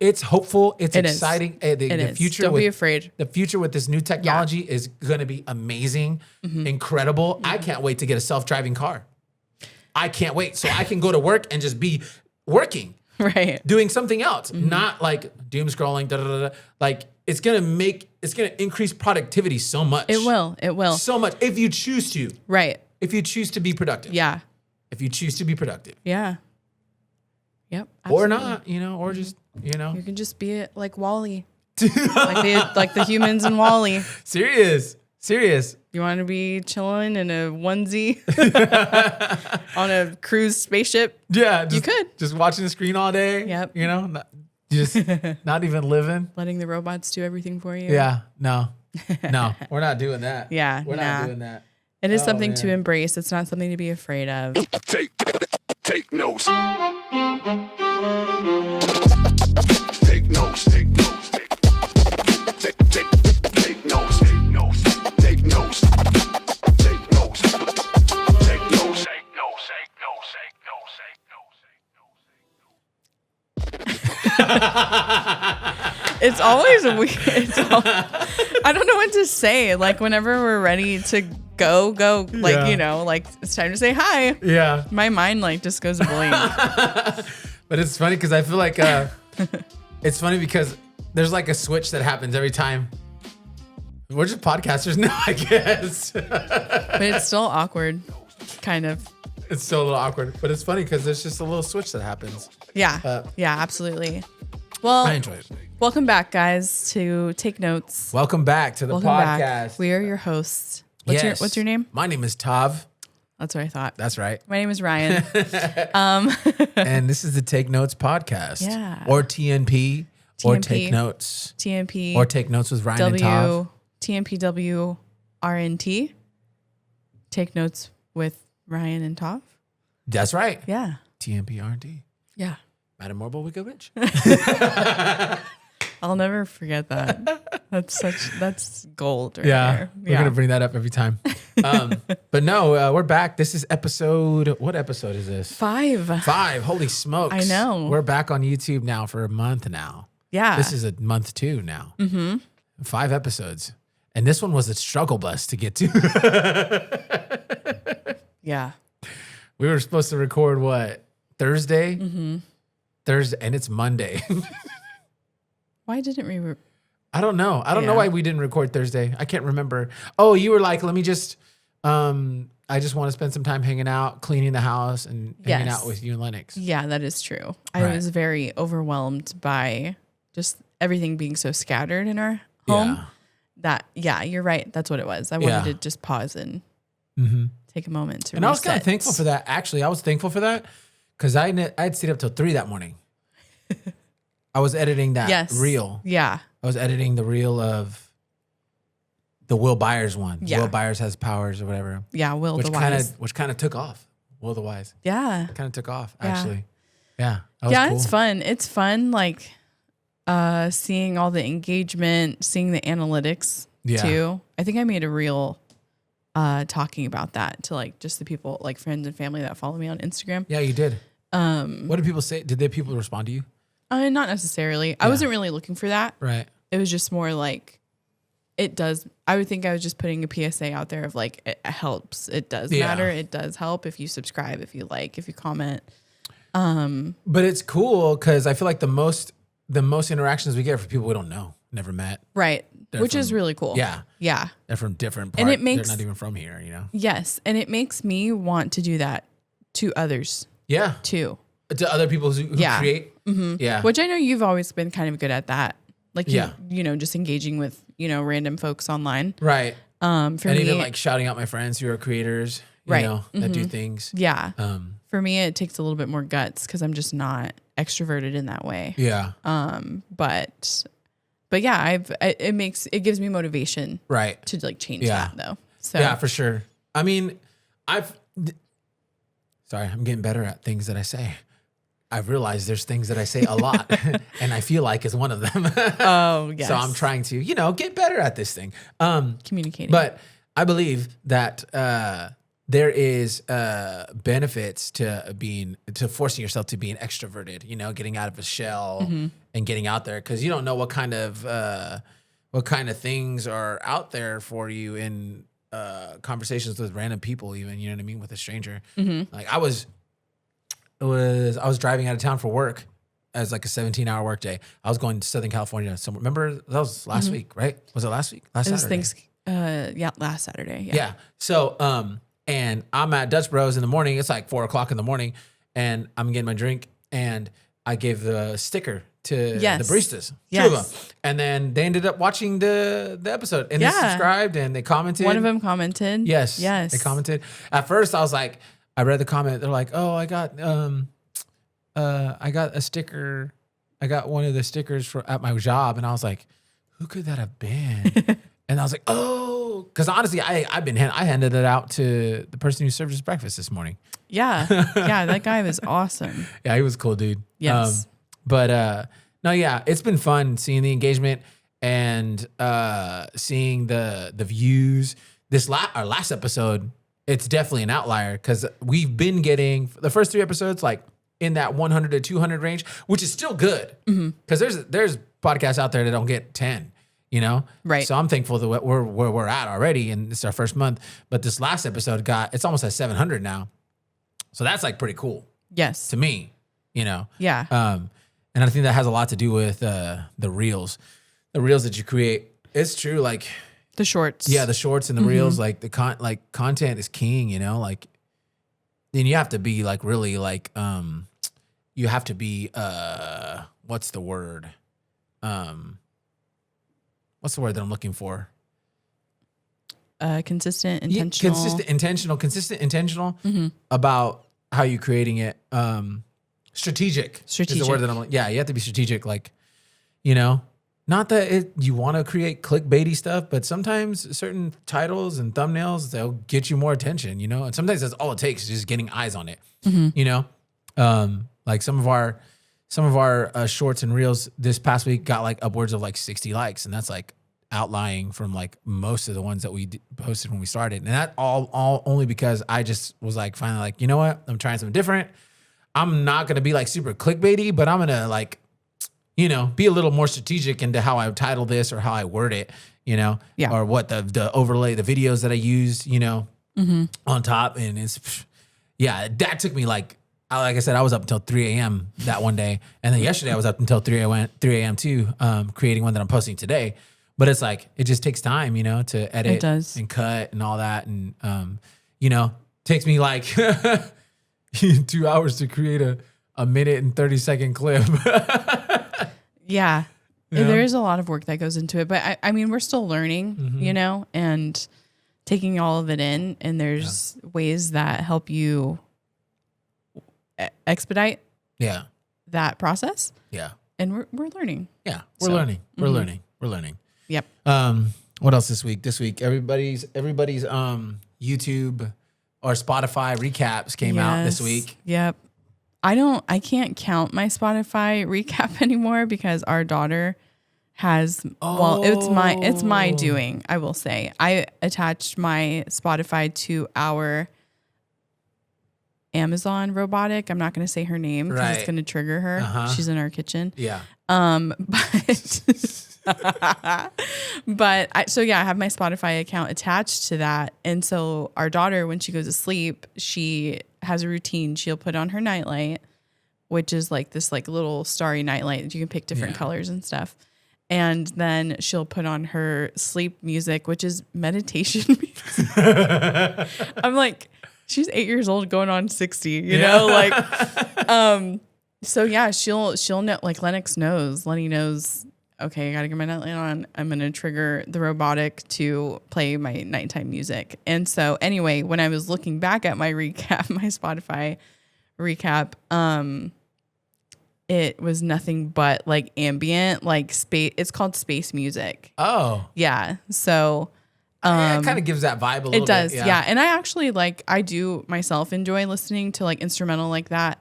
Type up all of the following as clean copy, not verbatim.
It's hopeful. It's It is. exciting. It The is. future. Don't be afraid. The future with this new technology is going to be amazing, incredible. I can't wait to get a self-driving car. I can't wait. So I can go to work and just be working, Right. doing something else, not like doom scrolling. Da, da, da, da. Like it's going to increase productivity so much. It will. It will. So much. If you choose to. Right. If you choose to be productive. Yeah. If you choose to be productive. Yeah. Yep. Or absolutely. not, or just, You can just be like Wall-E. like the humans in Wall-E. Serious. You want to be chilling in a onesie on a cruise spaceship? Yeah. Just, You could. Just watching the screen all day. Yep. Not even living. Letting the robots do everything for you. Yeah. No, we're not doing that. Yeah, We're not doing that. It is Oh, something to man. embrace. It's not something to be afraid of. Take notes. Take notes. Take notes. Take notes. Take notes. Take notes. Take notes. Take notes. It's always weird. I don't know what to say. Like whenever we're ready to go. Like, Yeah. like it's time to say hi. Yeah. My mind like just goes blank. But it's funny because I feel like it's funny because there's like a switch that happens every time. We're just podcasters now, I guess. But it's still awkward. Kind of. It's still a little awkward, but it's funny because there's just a little switch that happens. Yeah. Yeah, absolutely. Well, I enjoy it. welcome back, guys, to Take Notes. Welcome back to the Welcome podcast. back. We are your hosts. What's your name? My name is Tav. That's what I thought. That's right. My name is Ryan. And this is the Take Notes podcast. Yeah. Or TNP. Or TNP. Take Notes. TMP. Or Take Notes with Ryan and Tav. TMPWRNT. Take Notes with Ryan and Tav. That's right. Yeah. TNPRD. Yeah. Madam Morbo, we go rich. I'll never forget that. That's gold right Yeah. there. We're going to bring that up every time. But no, we're back. This is what episode is this? 5. 5. Holy smokes. I know. We're back on YouTube now for a month now. Yeah. This is a month 2 now. Mm-hmm. 5 episodes. And this one was a struggle bus to get to. Yeah. We were supposed to record what? Thursday? Mm-hmm. Thursday, and it's Monday. Why didn't we? I don't know. I don't know Yeah. why we didn't record Thursday. I can't remember. Oh, you were like, let me just, I just want to spend some time hanging out, cleaning the house and hanging Yes. out with you and Lennox. Yeah, that is true. I Right. was very overwhelmed by just everything being so scattered in our home. Yeah. You're right. That's what it was. I wanted Yeah. to just pause and take a moment to And I was kind of reset. thankful for that. Actually, I was thankful for that because I'd stayed up till 3 that morning. I was editing that Yes. reel. Yeah. I was editing the reel of the Will Byers one. Yeah. Will Byers has powers or whatever. Yeah. Will Which the kind Wise. of took off. Will the Wise Yeah. kind of took off Yeah. actually. Yeah. That was Yeah. cool. It's fun. It's fun. Like, seeing all the engagement, seeing the analytics Yeah. too. I think I made a reel, talking about that to like just the people, like friends and family that follow me on Instagram. Yeah, you did. What did people say? Did people respond to you? Not necessarily. I wasn't really looking for that. Right. It was just more like it does. I would think I was just putting a PSA out there of like, it helps. It does Yeah. matter. It does help if you subscribe, if you like, if you comment. But it's cool because I feel like the most interactions we get are for people we don't know, never met. Right. They're Which is from- really cool. Yeah. Yeah. They're from different parts. And it makes- They're not even from here, you know? Yes. And it makes me want to do that to others Yeah. too. To other people who Yeah. create. Mm-hmm. Yeah. Which I know you've always been kind of good at that. Like, Yeah. you know, just engaging with, random folks online. Right. For And me, even like shouting out my friends who are creators, you Right. know, that do things. yeah. Um, For me, it takes a little bit more guts because I'm just not extroverted in that way. yeah. But yeah, it gives me motivation Right. to like change Yeah. that though. So Yeah, for sure. I mean, sorry, I'm getting better at things that I say. I've realized there's things that I say a lot and I feel like is one of them. oh yes. So I'm trying to, get better at this thing. communicating. But I believe that there is benefits to forcing yourself to being extroverted, getting out of a shell and getting out there, because you don't know what kind of things are out there for you in conversations with random people, even, you know what I mean, with a stranger. Like I was driving out of town for work as like a 17-hour work day. I was going to Southern California somewhere. Remember, that was last week, right? Was it last week? Last Saturday? Last Saturday. Yeah. So, and I'm at Dutch Bros in the morning. It's like 4:00 in the morning, and I'm getting my drink, and I gave the sticker to the baristas, two of them, and then they ended up watching the episode, and they subscribed and they commented. One of them commented. Yes, they commented. At first, I was like, I read the comment. They're like, "Oh, I got a sticker. I got one of the stickers at my job," and I was like, "Who could that have been?" And I was like, "Oh," because honestly, I handed it out to the person who served us breakfast this morning. Yeah, that guy was awesome. Yeah, he was a cool dude. Yes, but no, yeah, it's been fun seeing the engagement and seeing the views. Our last episode, it's definitely an outlier because we've been getting the first 3 episodes like in that 100 to 200 range, which is still good because there's podcasts out there that don't get 10. Right. So I'm thankful that we're where we're at already, and it's our first month. But this last episode it's almost at 700 now, so that's like pretty cool. Yes. To me, Yeah. And I think that has a lot to do with the reels that you create. It's true, like the shorts. Yeah, the shorts and the reels, like content is king. Like, and you have to be like really like you have to be what's the word? What's the word that I'm looking for? Consistent, intentional. Consistent, intentional about how you're creating it. Strategic is the word that I'm like, you have to be strategic. Like, not that you want to create clickbaity stuff, but sometimes certain titles and thumbnails, they'll get you more attention, and sometimes that's all it takes is just getting eyes on it, like some of our shorts and reels this past week got like upwards of like 60 likes. And that's like outlying from like most of the ones that we posted when we started. And that all only because I just was like, finally like, you know what? I'm trying something different. I'm not going to be like super clickbaity, but I'm going to like, be a little more strategic into how I title this or how I word it, or what the overlay, the videos that I used, on top. And that took me like I said, I was up until 3 a.m. that one day. And then yesterday I was up until 3 a.m. too, creating one that I'm posting today. But it's like, it just takes time, to edit and cut and all that. And, takes me like 2 hours to create a minute and 30-second clip. Yeah. There is a lot of work that goes into it. But I mean, we're still learning, and taking all of it in. And there's ways that help you expedite that process. Yeah. And we're learning. Yeah. We're learning. We're learning. Yep. What else this week? Everybody's YouTube or Spotify recaps came out this week. Yep. I can't count my Spotify recap anymore because our daughter has it's my doing, I will say. I attached my Spotify to our Amazon robotic. I'm not going to say her name because it's going to trigger her. She's in our kitchen. Yeah. But I have my Spotify account attached to that. And so our daughter, when she goes to sleep, she has a routine. She'll put on her nightlight, which is like this like little starry nightlight. You can pick different colors and stuff. And then she'll put on her sleep music, which is meditation music. I'm like, she's 8 years old going on 60, you know, like, so yeah, she'll know, like Lenny knows, okay, I gotta get my nightlight on. I'm going to trigger the robotic to play my nighttime music. And so anyway, when I was looking back at my recap, my Spotify recap, it was nothing but like ambient, like space. It's called space music. Oh, yeah. So, it kind of gives that vibe a little bit. It does. Yeah. And I actually I do myself enjoy listening to like instrumental like that.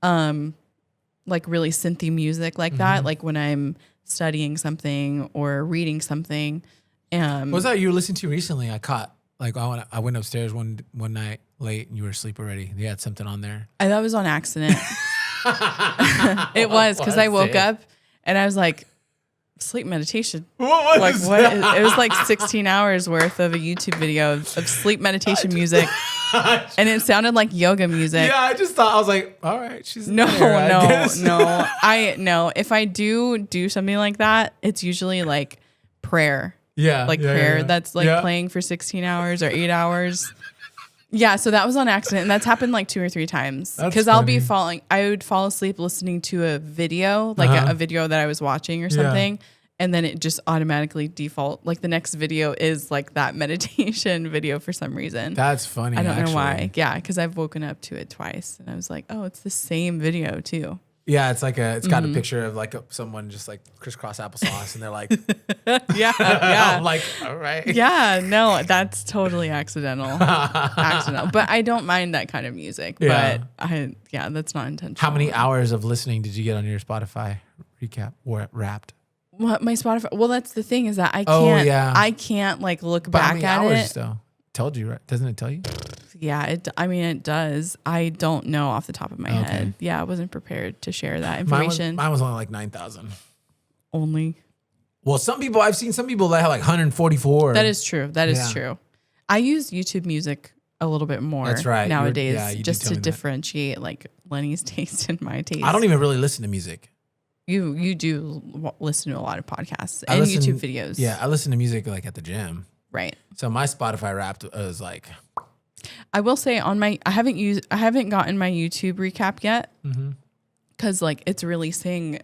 Like really synthy music like that. Like when I'm studying something or reading something. What was that you were listening to recently? I caught like I went upstairs one night late and you were asleep already. You had something on there. That was on accident. It was because I woke up and I was like, sleep meditation. What Like was what? that? It was like 16 hours worth of a YouTube video of sleep meditation music, and it sounded like yoga music. Yeah, I just thought, I was like, all right, she's No, there, I guess. no. If I do something like that, it's usually like prayer, Yeah. like yeah, prayer yeah. that's like Yeah. playing for 16 hours or 8 hours. Yeah, so that was on accident, and that's happened like 2 or 3 times. That's Because I'll be funny. I would fall asleep listening to a video, like Uh-huh. a video that I was watching or something, and then it just automatically default. Like the next video is like that meditation video for some reason. That's funny. I don't know actually. why. Yeah, because I've woken up to it twice, and I was like, oh, it's the same video too. Yeah, it's like it's got Mm-hmm. a picture of like someone just like crisscross applesauce, and they're like, Yeah, yeah. I'm like, all right. Yeah, no, that's totally accidental. But I don't mind that kind of music. Yeah. But that's not intentional. How many hours of listening did you get on your Spotify recap or Wrapped? What my Spotify? Well, that's the thing is that I Oh, can't. yeah. I can't like look But how back many at hours it. though? Told you, right? Doesn't it tell you? Yeah, it does. I don't know off the top of my Okay. head. Yeah, I wasn't prepared to share that Mine information. was only like 9,000. Only. Well, I've seen some people that have like 144. That is true. That is Yeah. true. I use YouTube Music a little bit more That's right. nowadays, Yeah, you do just tell to me that. differentiate like Lenny's taste and my taste. I don't even really listen to music. You do listen to a lot of podcasts I and listen- YouTube videos. Yeah, I listen to music like at the gym. Right. So my Spotify Wrapped was like, I will say I haven't gotten my YouTube recap yet because like it's releasing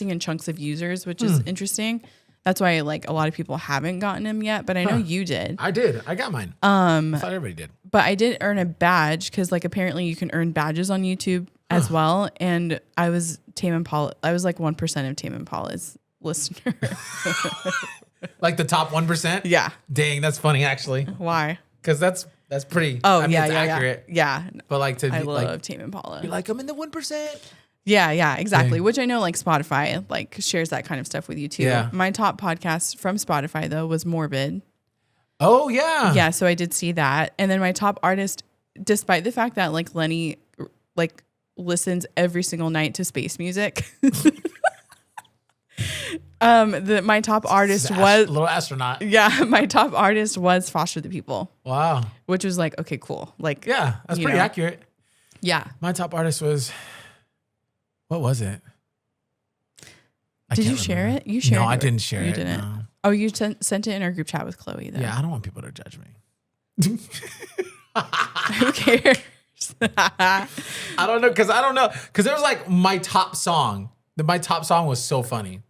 in chunks of users, which is interesting. That's why like a lot of people haven't gotten them yet, but I know you did. I did. I got mine. I thought everybody did. But I did earn a badge because like apparently you can earn badges on YouTube as well. And I was Tame Impala. I was like 1% of Tame Impala's listener. Like the top 1%? Yeah. Dang, that's funny actually. Why? Because that's pretty. Oh, I mean, yeah, it's yeah, accurate. yeah. But like to I be love like, Tame Impala. you're like, I'm in the 1%. Yeah, exactly. Dang. Which I know like Spotify like shares that kind of stuff with you too. Yeah. My top podcast from Spotify though was Morbid. Oh yeah. Yeah, so I did see that. And then my top artist, despite the fact that like Lenny like listens every single night to space music. My top artist was little astronaut. my top artist was Foster the People, Wow. which was like, okay, cool. Like Yeah, that's You pretty know. accurate. yeah. My top artist was, what was it? I Did you can't share remember. it? You shared No, I it. didn't share You it. didn't. No. Oh, you sent it in our group chat with Chloe though. Yeah, I don't want people to judge me. Who cares? I don't know because there was like my top song. My top song was so funny.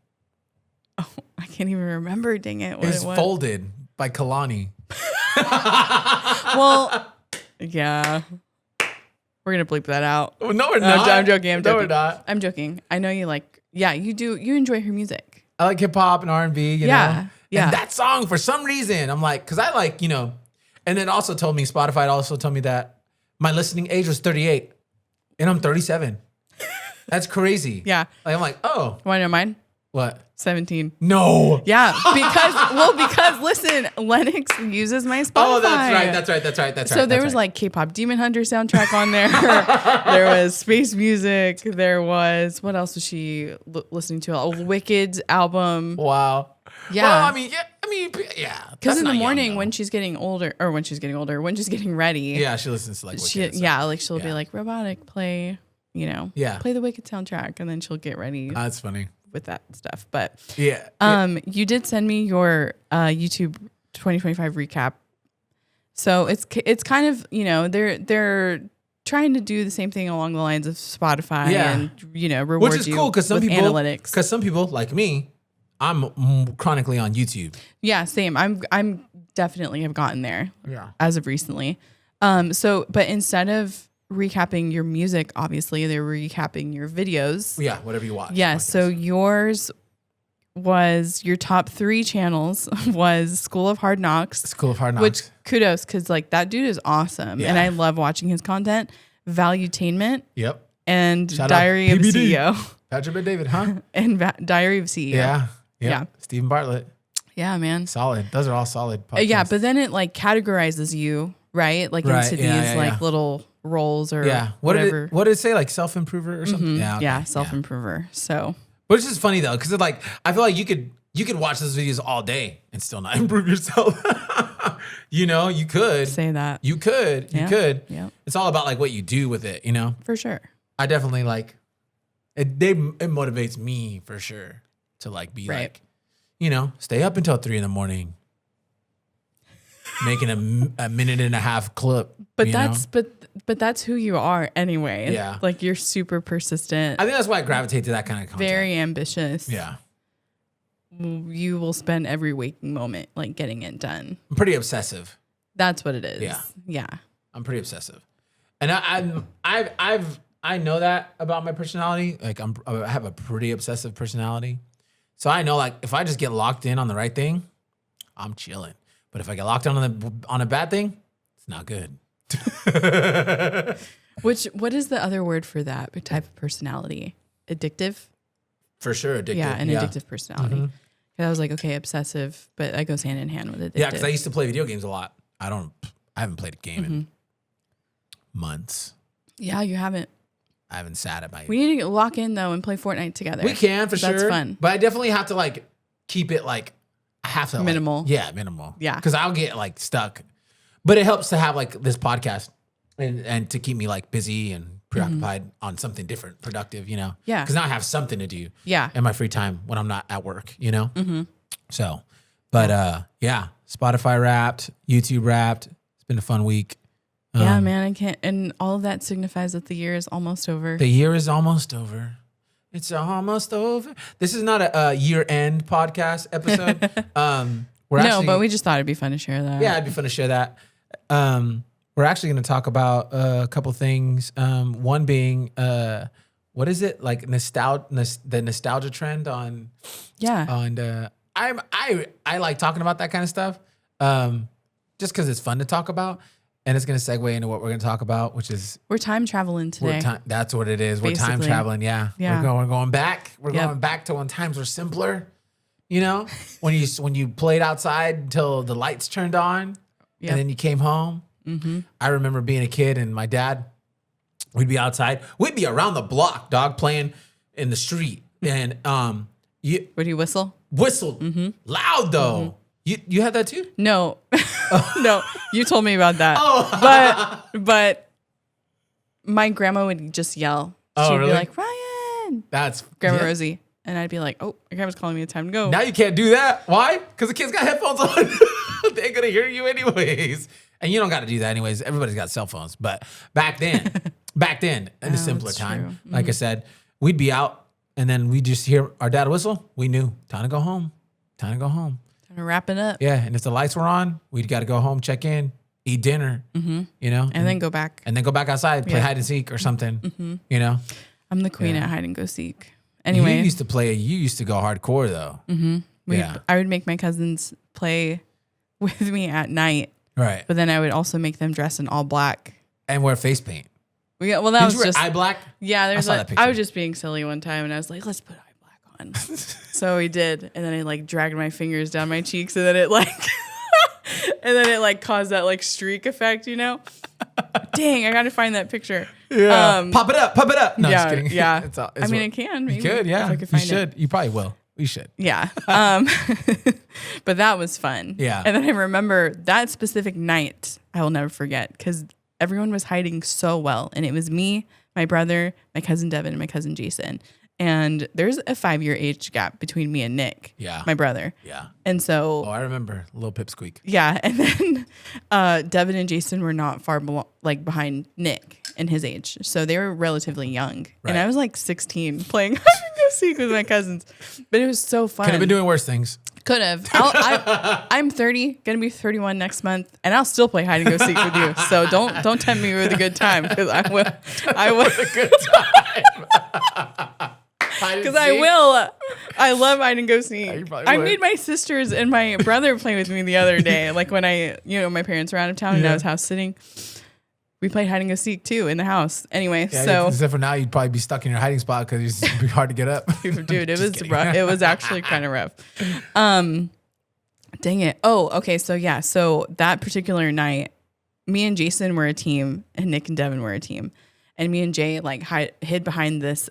I can't even remember, dang it. What It's it was. Folded by Kalani. Well, yeah. We're going to bleep that out. Oh, no, we're No, not. I'm joking. No, we're not. I'm joking. I know you you do. You enjoy her music. I like hip hop and R&B, you Yeah, know? yeah. And that song, for some reason, I'm like, because I like, and it also told me, Spotify also told me that my listening age was 38 and I'm 37. That's crazy. Yeah. Like, I'm like, oh, Want to know mine? what? 17. No. Yeah. Because listen, Lennox uses my Spotify. Oh, that's right. So there was like K-pop Demon Hunter soundtrack on there. There was space music. There was, what else was she listening to? A Wicked album. wow. Yeah. Well, yeah. Because That's in the not young, morning though. when she's getting getting ready. Yeah, she listens to like Wicked, so. She'll be Yeah. like, Robotic, play, Yeah. play the Wicked soundtrack. And then she'll get ready That's funny. with that stuff. But Yeah. you did send me your YouTube 2025 recap. So it's kind of, they're trying to do the same thing along the lines of Spotify Yeah. and, reward Which is you cool because some with people, analytics. like me, I'm chronically on YouTube. Yeah, same. I'm definitely have gotten there. Yeah. As of recently. But instead of recapping your music, obviously they're recapping your videos. Yeah, whatever you watch. Yeah. I So guess. yours was your top 3 channels was School of Hard Knocks, School of Hard Knocks. which kudos because like that dude is awesome and Yeah. I love watching his content. Valuetainment Yep. and Shout out Diary of a PBD. CEO Patrick and David, huh? and Diary of a CEO. Yeah. Yeah. Stephen Bartlett. Yeah, man. Solid. Those are all solid podcasts. Yeah, but then it like categorizes you right? Like Right, into yeah, these yeah, like yeah. little roles or Yeah. What whatever. did it say? Like self-improver or something? Yeah. okay, Yeah, self-improver. So But it's just funny though, because it's like I feel like you could watch those videos all day and still not improve yourself. You know, you could. say that You could. You Yeah, could. yeah. It's all about like what you do with it, you know? for sure. I definitely like it. It motivates me for sure to like be Right. like, you know, stay up until 3 a.m, making a minute and a half clip. But you that's know? but that's who you are anyway. Yeah. Like you're super persistent, I think that's why I gravitate to that kind of content. very ambitious. Yeah, You will spend every waking moment like getting it done. I'm pretty obsessive. That's what it is. Yeah. Yeah. I'm pretty obsessive, and I know that about my personality. Like I have a pretty obsessive personality, so I know like if I just get locked in on the right thing, I'm chilling. But if I get locked on a bad thing, it's not good. What is the other word for that type of personality? Addictive? For sure, addictive. Yeah, an addictive personality. 'Cause I was like, okay, obsessive, but that goes hand in hand with addictive. Yeah, because I used to play video games a lot. I haven't played a game Mm-hmm. in months. Yeah, you haven't. I haven't sat at my. We need to lock in though and play Fortnite together. We can for sure. That's fun. But I definitely have to like keep it like I have to like- Minimal. yeah, minimal. Yeah. Because I'll get like stuck. But it helps to have like this podcast and to keep me like busy and preoccupied on something different, productive, you know? Mm-hmm. Yeah. Because now I have something to do. Yeah. In my free time when I'm not at work, you know? Mm-hmm. So, but yeah, Spotify Wrapped, YouTube Wrapped. It's been a fun week. Yeah, man, I can't. And all of that signifies that the year is almost over. The year is almost over. It's almost over. This is not a year-end podcast episode. But we just thought it'd be fun to share that. yeah, it'd be fun to share that. We're actually going to talk about a couple things. One being, what is it like the nostalgia trend on? Yeah. I like talking about that kind of stuff, just because it's fun to talk about, and it's going to segue into what we're going to talk about, which is We're time traveling today. that's what it is. We're time Basically. traveling. Yeah. Yeah. We're going back. We're Yep. going back to when times were simpler. You know, when you played outside until the lights turned on, Yep. and then you came home. Mm-hmm. I remember being a kid, and my dad, we'd be outside. We'd be around the block, dog, playing in the street, and you Would he whistle? whistled Mm-hmm. loud though. You had that too? No. No. You told me about that. Oh. But my grandma would just yell. Oh, She'd really? be like, Ryan, That's Grandma yeah. Rosie. And I'd be like, oh, my grandma's calling me. It's time to go. Now you can't do that. Why? Because the kids got headphones on. They're gonna hear you anyways. And you don't got to do that anyways. Everybody's got cell phones. But back then, in the simpler that's time, true. Mm-hmm. like I said, we'd be out and then we just hear our dad whistle. We knew time to go home. Time to go home. Time to wrap it up. Yeah. And if the lights were on, we'd got to go home, check in, eat dinner. You know, And then go back. and then go back outside, play Yeah. hide and seek or something. You know. I'm the queen Yeah. at hide and go seek. Anyway, You used to go hardcore though. Yeah. I would make my cousins play with me at night, Right. but then I would also make them dress in all black. And wear face paint. That Did was you wear just eye black? yeah. There's saw like that picture. I was just being silly one time, and I was like, let's put eye black on. So we did, and then I like dragged my fingers down my cheeks, and then it like caused that like streak effect, you know. Dang, I got to find that picture. Yeah. Pop it up. No, yeah, just kidding. yeah. It's all- I it's mean, what- it can. You Maybe, could, yeah. If I could You find it. should. You probably will. We should. Yeah. But that was fun. Yeah. And then I remember that specific night I will never forget because everyone was hiding so well. And it was me, my brother, my cousin Devin, and my cousin Jason. And there's a 5-year age gap between me and Nick, Yeah. my brother. Yeah. And so, Oh, I remember. Little pipsqueak. yeah. And then Devin and Jason were not far behind Nick in his age. So they were relatively young. Right. And I was like 16 playing hide and go seek with my cousins. But it was so fun. Could have been doing worse things. Could have. I'm 30, gonna be 31 next month, and I'll still play hide and go seek with you. So don't tempt me with a good time because I will. Good time. Because I will. I love hide and go seek. you probably I would. made my sisters and my brother play with me the other day. Like when my parents were out of town and I Yeah. was house sitting. We played hide and go seek too in the house. Anyway, Yeah, so except for now, you'd probably be stuck in your hiding spot because it'd be hard to get up. dude, it Just was kidding. rough. It was actually kind of rough. Dang it. Oh, okay. So yeah. So that particular night, me and Jason were a team and Nick and Devin were a team. And me and Jay like hid behind this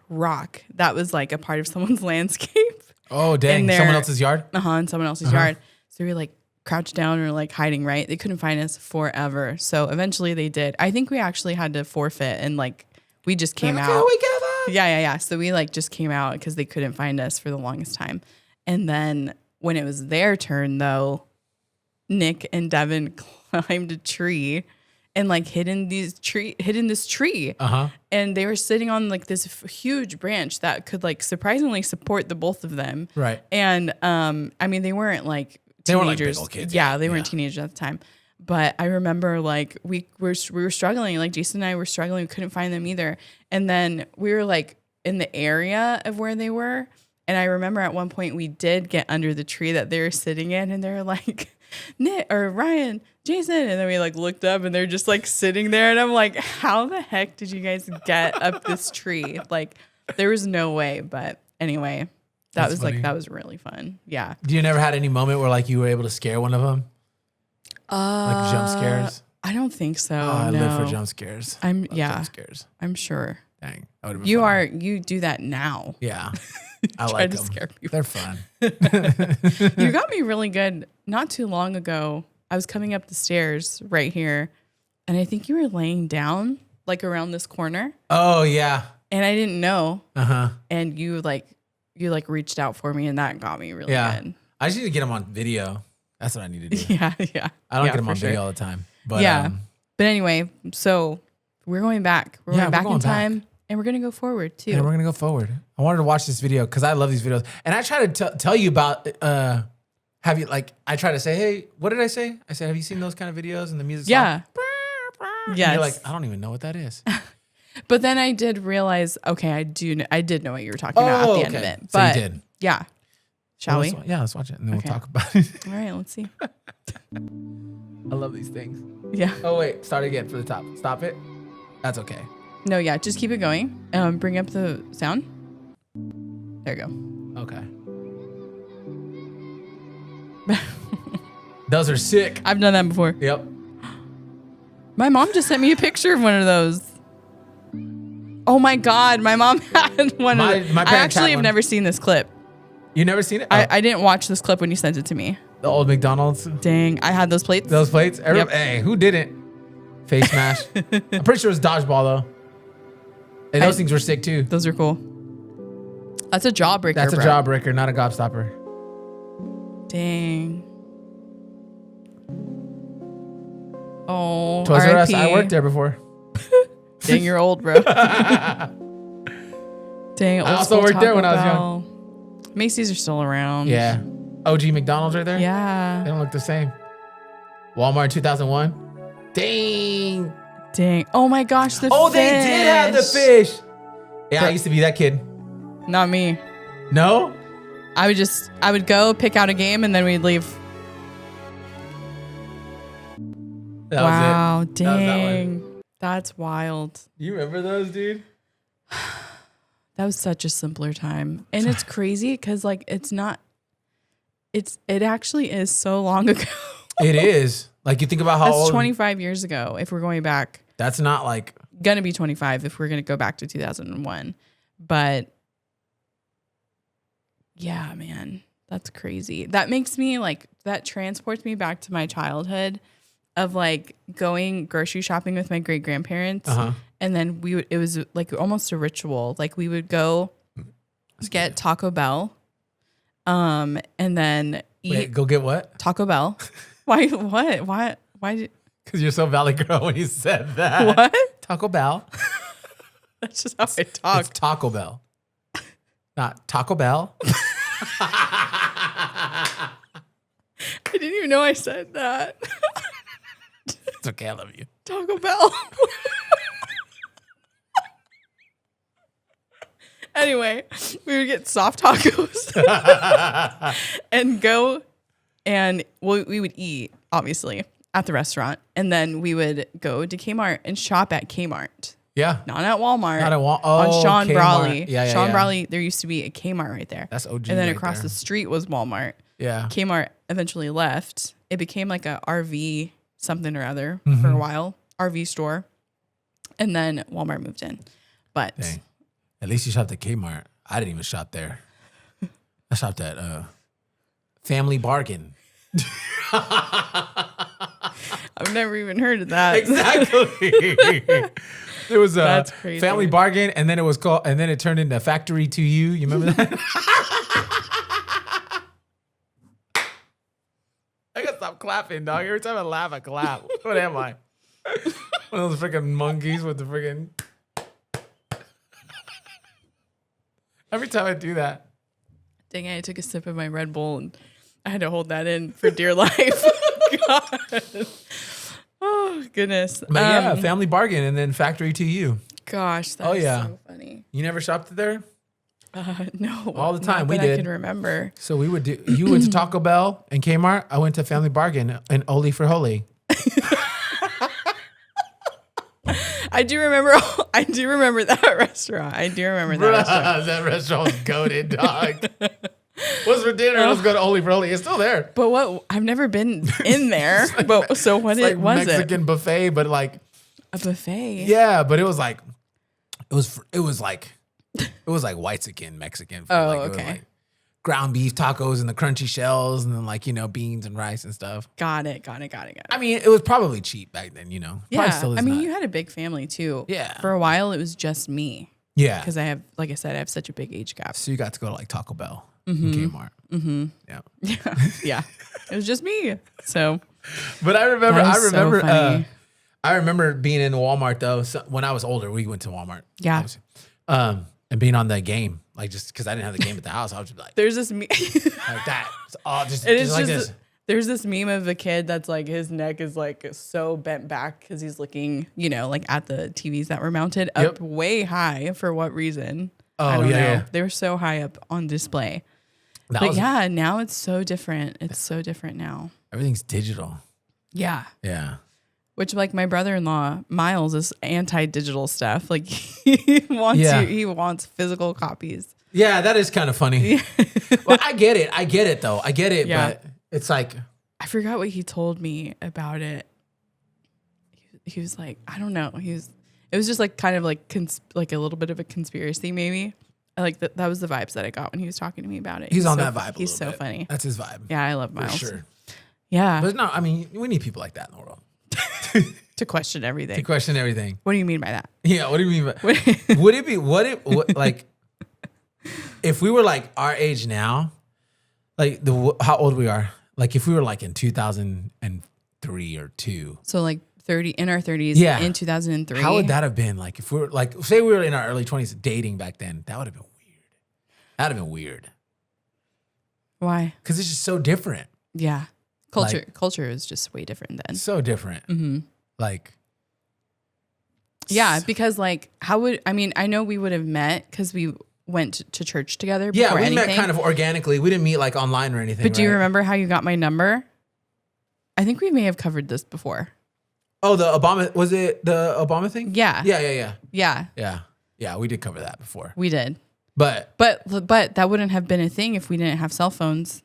rock that was like a part of someone's landscape. Oh, dang. in their- Someone else's yard? In someone else's yard. So we were like crouched down or like hiding, right? They couldn't find us forever. So eventually they did. I think we actually had to forfeit and like we just came out. We give up. Yeah. So we like just came out because they couldn't find us for the longest time. And then when it was their turn though, Nick and Devin climbed a tree and like hid in this tree. Uh-huh. And they were sitting on like this huge branch that could like surprisingly support the both of them. Right. And I mean, they weren't like They weren't, like, teenagers. big old kids. Yeah, they weren't Yeah. teenagers at the time. But I remember like we were struggling. Like Jason and I were struggling. We couldn't find them either. And then we were like in the area of where they were. And I remember at one point we did get under the tree that they were sitting in, and they were like, Nick or Ryan, Jason, and then we like looked up and they're just like sitting there, and I'm like, how the heck did you guys get up this tree? Like there was no way. But anyway, That's was funny. like that was really fun. Yeah. Do you never had any moment where like you were able to scare one of them? Like jump scares? I don't think so. Oh, I no. live for jump scares. I'm Love yeah. Jump scares. I'm sure. Dang. That would've been You fun. you do that now. Yeah. I Try like to them. scare people. They're fun. You got me really good. Not too long ago, I was coming up the stairs right here, and I think you were laying down like around this corner, Oh, yeah. and I didn't know. Uh-huh. And you reached out for me, and that got me really Yeah. good. I just need to get them on video. That's what I need to do. Yeah. I don't Yeah, get them for on sure. video all the time. But Yeah. But anyway, so we're going back. We're Yeah, going we're back going in back. time, and we're gonna go forward too. and we're going to go forward. I wanted to watch this video because I love these videos. And I try to tell you about, have you, like, I try to say, hey, what did I say? I said, have you seen those kind of videos and the music? Yeah. And Yes. you're like, I don't even know what that is. But then I did realize, okay, I did know what you were talking about at the end of okay. it. So you But did. yeah. Shall we? Yeah, let's watch it. And then Okay. we'll talk about it. All right, let's see. I love these things. Yeah. Oh, wait. Start again for the top. Stop it. That's okay. No, yeah, just keep it going. Bring up the sound. There you go. Okay. Those are sick. I've done that before. Yep. My mom just sent me a picture of one of those. Oh my God, my mom had one My- of those. my I parents actually had have one. never seen this clip. You never seen it? I didn't watch this clip when you sent it to me. The old McDonald's. Dang, I had those plates. Those plates? Yep. Hey, who didn't? Face smash. I'm pretty sure it was dodgeball though. And those things were sick too. Those are cool. That's a jawbreaker. That's a bro. jawbreaker, not a gobstopper. Dang. Oh, Toys R Us. RIP. I worked there before. Dang, you're old, bro. Dang, old I also school worked there Taco when I was young. Bell. Macy's are still around. Yeah. OG McDonald's right there. They Yeah. don't look the same. Walmart in 2001. Dang. Dang. Oh my gosh, the Oh, fish. they did have the fish. Yeah, I used to be that kid. Not me. No? I would go pick out a game and then we'd leave. That Wow, was it. That was that one. dang. That's wild. You remember those, dude? That was such a simpler time. And it's crazy because like it actually is so long ago. It is. Like you think about how That's old 25 years ago if we're going back. That's not like Gonna be 25 if we're gonna go back to 2001. But yeah, man, that's crazy. That makes me like, that transports me back to my childhood of like going grocery shopping with my great grandparents. Uh-huh. And then it was like almost a ritual. Like we would go get Taco Bell, and then eat Wait, go get what? Taco Bell. Why? What? Why did? Because you're so Valley Girl when you said that. What? Taco Bell. That's just how I It's talk. Taco Bell. Not Taco Bell. I didn't even know I said that. It's okay. I love you. Taco Bell. Anyway, we would get soft tacos and go and we would eat, obviously, at the restaurant. And then we would go to Kmart and shop at Kmart. Yeah. Not at Walmart. Not at on oh, Sean Kmart. Brawley. Yeah, Sean yeah. Brawley, there used to be a Kmart right there. That's OG. And then right across there. the street was Walmart. Yeah. Kmart eventually left. It became like a RV something or other Mm-hmm. for a while, RV store, and then Walmart moved in. But Dang. At least you shopped at Kmart. I didn't even shop there. I shopped at Family Bargain. I've never even heard of that. Exactly. There was a That's crazy. Family Bargain, and then it was called, and then it turned into Factory to You. You remember that? I gotta stop clapping, dog. Every time I laugh, I clap. What am I? One of those freaking monkeys with the freaking. Every time I do that. Dang it, I took a sip of my Red Bull and I had to hold that in for dear life. God. Oh, goodness. But yeah, Family Bargain, and then Factory to You. Gosh, that's so funny. You never shopped there? No. All the time, not we that did. I can remember. So we would do. You went to Taco Bell and Kmart. I went to Family Bargain and Oli for Holy. I do remember that restaurant. I do remember that restaurant. That restaurant was goated, dog. What's for dinner? Let's go to Oli for Holy. It's still there. But what? I've never been in there. But so what It's like was Mexican buffet, but like it? A buffet. yeah, but it was like it was like whitezican Mexican food. Oh, Like, it was okay. like ground beef tacos and the crunchy shells, and then like beans and rice and stuff. Got it. I mean, it was probably cheap back then. Probably Yeah. still is I mean, not. you had a big family too. Yeah. For a while, it was just me Yeah. because I have, like I said, I have such a big age gap. So you got to go to like Taco Bell and Kmart. Mm-hmm. Yeah. Yeah. It was just me. So But I remember, That is so funny. I remember being in Walmart though. So when I was older, we went to Walmart. Yeah. obviously. And being on the game, like just because I didn't have the game at the house, I was just like there's this like that. It's all just, It just is like just this. there's this meme of a kid that's like his neck is like so bent back because he's looking, like at the TVs that were mounted up Yep. way high for what reason? Oh, I don't yeah, know. yeah. They were so high up on display. That But was- yeah, now it's so different. It's so different now. everything's digital. Yeah. Yeah. Which like my brother-in-law Miles is anti-digital stuff. Like he wants physical copies. Yeah, that is kind of funny. Well, I get it though. I get it, Yeah. but it's like I forgot what he told me about it. He was like, I don't know. It was just like kind of like like a little bit of a conspiracy maybe. I like that was the vibes that I got when he was talking to me about it. he's on so, that vibe. He's so funny. That's his vibe. Yeah, I love for Miles. sure. Yeah. But no, I mean, we need people like that in the world To question to everything. question everything. What do you mean by that? Yeah, what do you mean? Would it be what like if we were like our age now, like how old we are? Like if we were like in 2003 or 2, So like 30 in our 30s Yeah. in 2003. how would that have been? Like if we were like say we were in our early 20s dating back then, that would have been weird. That'd have been weird Why? because it's just so different, Yeah. Culture is just way different then. so different. Mm-hmm. Like Yeah, because like I know we would have met because we went to church together before yeah, we anything. met kind of organically. We didn't meet like online or anything. But do you right? remember how you got my number? I think we may have covered this before. Oh, the Obama, was it the Obama thing? Yeah. Yeah. We did cover that before. We did. But But that wouldn't have been a thing if we didn't have cell phones.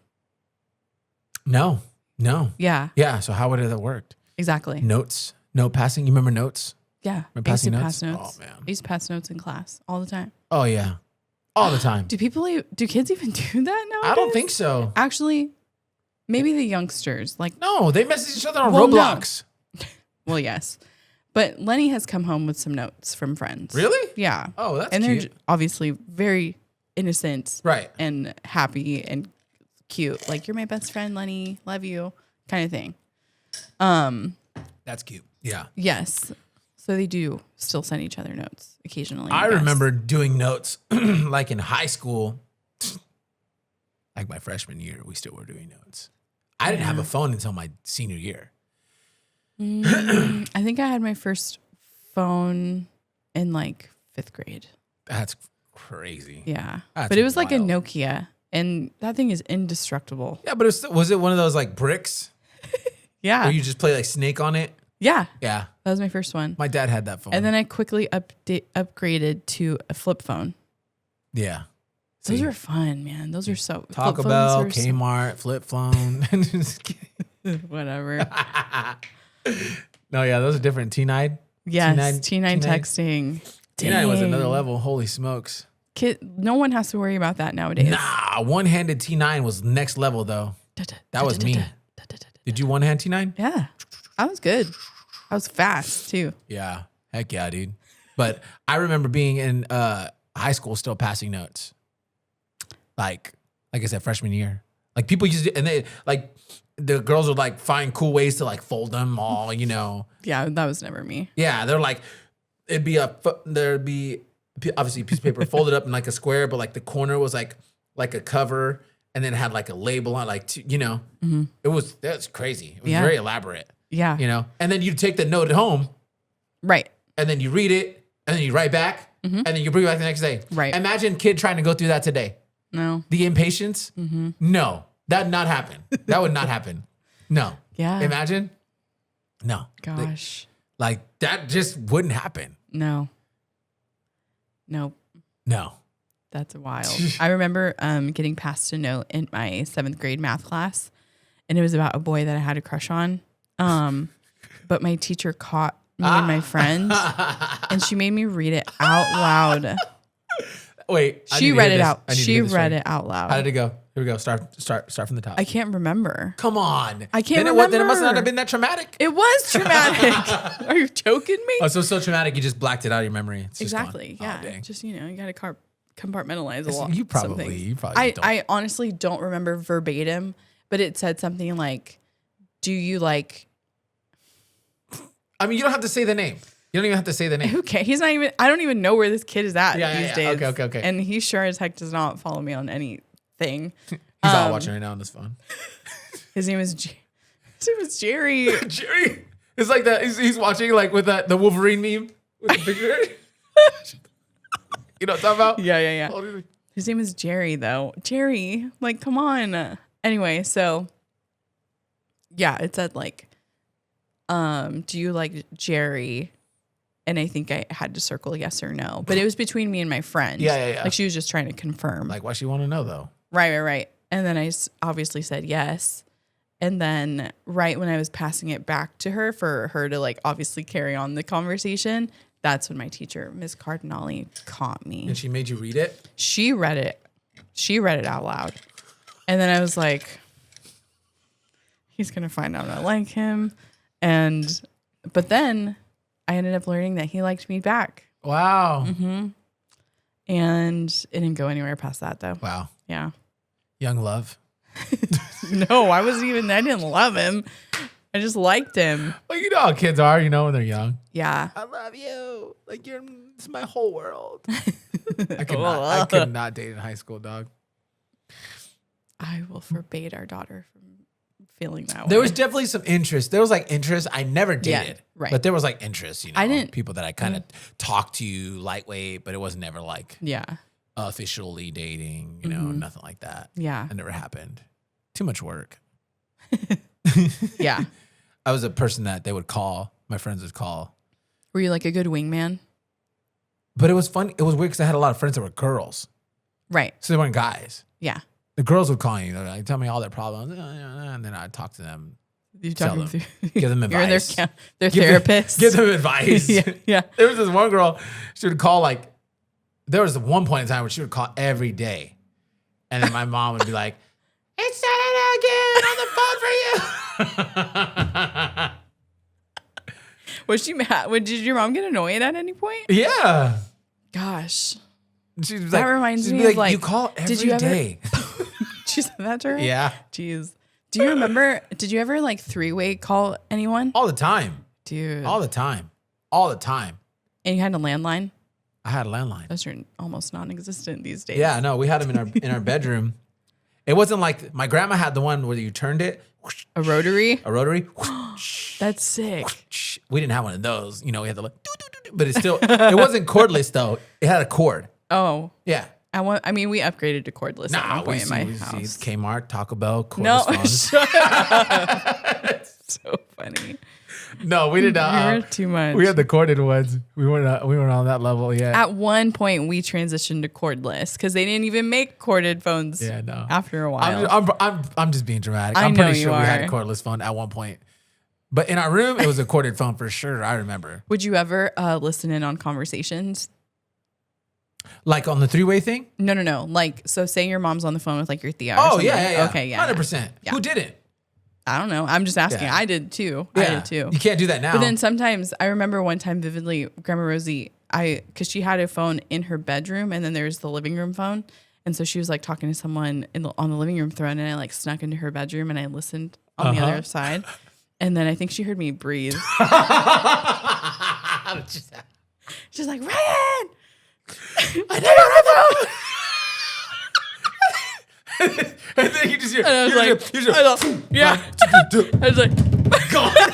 no. Yeah, Yeah. So how would it have worked? exactly. Note passing. You remember notes? Yeah. Remember I used to passing pass notes? notes. Oh, man. I used to pass notes in class all the time. Oh, yeah. All the time. Do kids even do that now? I don't think so. Actually, maybe the youngsters like, No, they message each other on Well, no. Roblox. well, yes. But Lenny has come home with some notes from friends. Really? Yeah. Oh, that's and cute. they're obviously very innocent Right. and happy and cute. Like, you're my best friend, Lenny. Love you, kind of thing. That's cute. Yeah. Yes. So they do still send each other notes occasionally. I guess. remember doing notes like in high school, like my freshman year, we still were doing notes. I didn't have a phone until my senior year. I think I had my first phone in like 5th grade. That's crazy. Yeah. That's but it was like a wild. Nokia, and that thing is indestructible. Yeah, but was it one of those like bricks Yeah. where you just play like Snake on it? Yeah. Yeah. That was my first one. My dad had that phone. And then I quickly upgraded to a flip phone. yeah. Those See, were fun, man. Those are so Taco flip Bell, phones were Kmart, flip phone. whatever. No, yeah, those are different. T9. Yes, T9 texting. T9 was another Dang. level. Holy smokes. No one has to worry about that nowadays. Nah, one-handed T9 was next level though. That was me. Did you one-hand T9? Yeah, I was good. I was fast too. Yeah. Heck yeah, dude. But I remember being in high school still passing notes. Like I said, freshman year. Like people used to, and they like the girls would like find cool ways to like fold them all, you know. Yeah, that was never me. Yeah, they're like, there'd be obviously a piece of paper folded up in like a square, but like the corner was like a cover, and then it had like a label on, like you know, that's crazy. It was Yeah. very elaborate, Yeah. you know. And then you take the note at home, Right. and then you read it, and then you write back, and then you bring it back the next day. Right. Imagine kid trying to go through that today. No. The impatience. No, that'd not happen. That would not happen. No. Yeah. Imagine. No. Gosh. Like that just wouldn't happen. No. Nope. No. That's wild. I remember getting passed a note in my 7th grade math class, and it was about a boy that I had a crush on. But my teacher caught me and my friend, and she made me read it out loud. Wait. I need She to read hear it this. out. I need to She hear this read right. it out How did loud. it go? Here we go. Start from the top. I can't remember. Come on. I can't Then it must not remember. have been that traumatic. It was traumatic. Are you joking me? Oh, so traumatic you just blacked it out of your memory. It's just Exactly. gone. Yeah. Oh, dang. Just, you got to compartmentalize a lot. You some probably things. don't. I honestly don't remember verbatim, but it said something like, do you like, I mean, you don't have to say the name. You don't even have to say the name. okay, he's not even, I don't even know where this kid is at Yeah, these yeah. days. Okay. And he sure as heck does not follow me on anything. He's all watching right now on his phone. His name is Jerry. Jerry. It's like that. He's watching like with the Wolverine meme with the picture. You know what I'm talking about? Yeah. Oh, His name is Jerry, though. Jerry, like, come on. Anyway, so yeah, it said like, do you like Jerry? And I think I had to circle yes or no, but it was between me and my friend. Yeah. Like she was just trying to confirm. Like, why she want to know though? Right. And then I obviously said yes. And then right when I was passing it back to her for her to like obviously carry on the conversation, that's when my teacher, Ms. Cardinale, caught me. And she made you read it. She read it. She read it out loud. And then I was like, he's going to find out I like him. But then I ended up learning that he liked me back. Wow. And it didn't go anywhere past that though. Wow. Yeah. Young love. No, I didn't love him. I just liked him. Well, you know how kids are, when they're young. Yeah. I love you. Like it's my whole world. I could not date in high school, dog. I will forbade our daughter from feeling that way. There was definitely some interest. There was like interest. I never dated, right. But there was like interest. I didn't- people that I kind of talked to lightweight, but it was never like Yeah. officially dating. Nothing like that. Yeah. It never happened. Too much work. Yeah. I was a person that they would call. My friends would call. Were you like a good wingman? But it was fun. It was weird because I had a lot of friends that were girls, Right. so they weren't guys. Yeah. The girls would call you. They're like, tell me all their problems, and then I'd talk to them, You Tell talk them them. through. give them You're their, advice, their Give them- therapist. give them advice. yeah. There was this one girl, she would call like, there was one point in time where she would call every day. And then my mom would be like, it's Saturday again on the phone for you. Was she mad? Did your mom get annoyed at any point? Yeah. Gosh. She was That like, reminds she'd me be of, like, you call every did you ever- day. She said that to her? Yeah. Jeez. Do you remember, did you ever like 3-way call anyone? All the time. Dude. All the time. All the time. And you had a landline? I had a landline. Those are almost non-existent these days. Yeah, no, we had them in our bedroom. It wasn't like my grandma had the one where you turned it, A rotary? a rotary. That's sick. We didn't have one of those. We had the like, but it wasn't cordless though. It had a cord. Oh. Yeah. We upgraded to cordless at one point in my house. Kmart, Taco Bell, cordless No, phones. shut up. So funny. No, we did not. You're too much. We had the corded ones. We weren't on that level yet. At one point, we transitioned to cordless because they didn't even make corded phones. Yeah, no. After a while, I'm just being dramatic. I I'm know pretty you sure we had a are. cordless phone at one point. But in our room, it was a corded phone for sure. I remember. Would you ever listen in on conversations? Like on the 3-way thing? No. Like, so say your mom's on the phone with like your Thea. Or Oh, something. yeah. Okay, yeah. 100%. Yeah. Who didn't? I don't know. I'm just asking. Yeah. I did too. I did too. You can't do that now. But then sometimes I remember one time vividly, Grandma Rosie, because she had a phone in her bedroom and then there's the living room phone. And so she was like talking to someone on the living room throne, and I like snuck into her bedroom and I listened on the other side. And then I think she heard me breathe. She's like, Ryan! I never and then you just hear, And I was like, you just I know, yeah. I was like, God.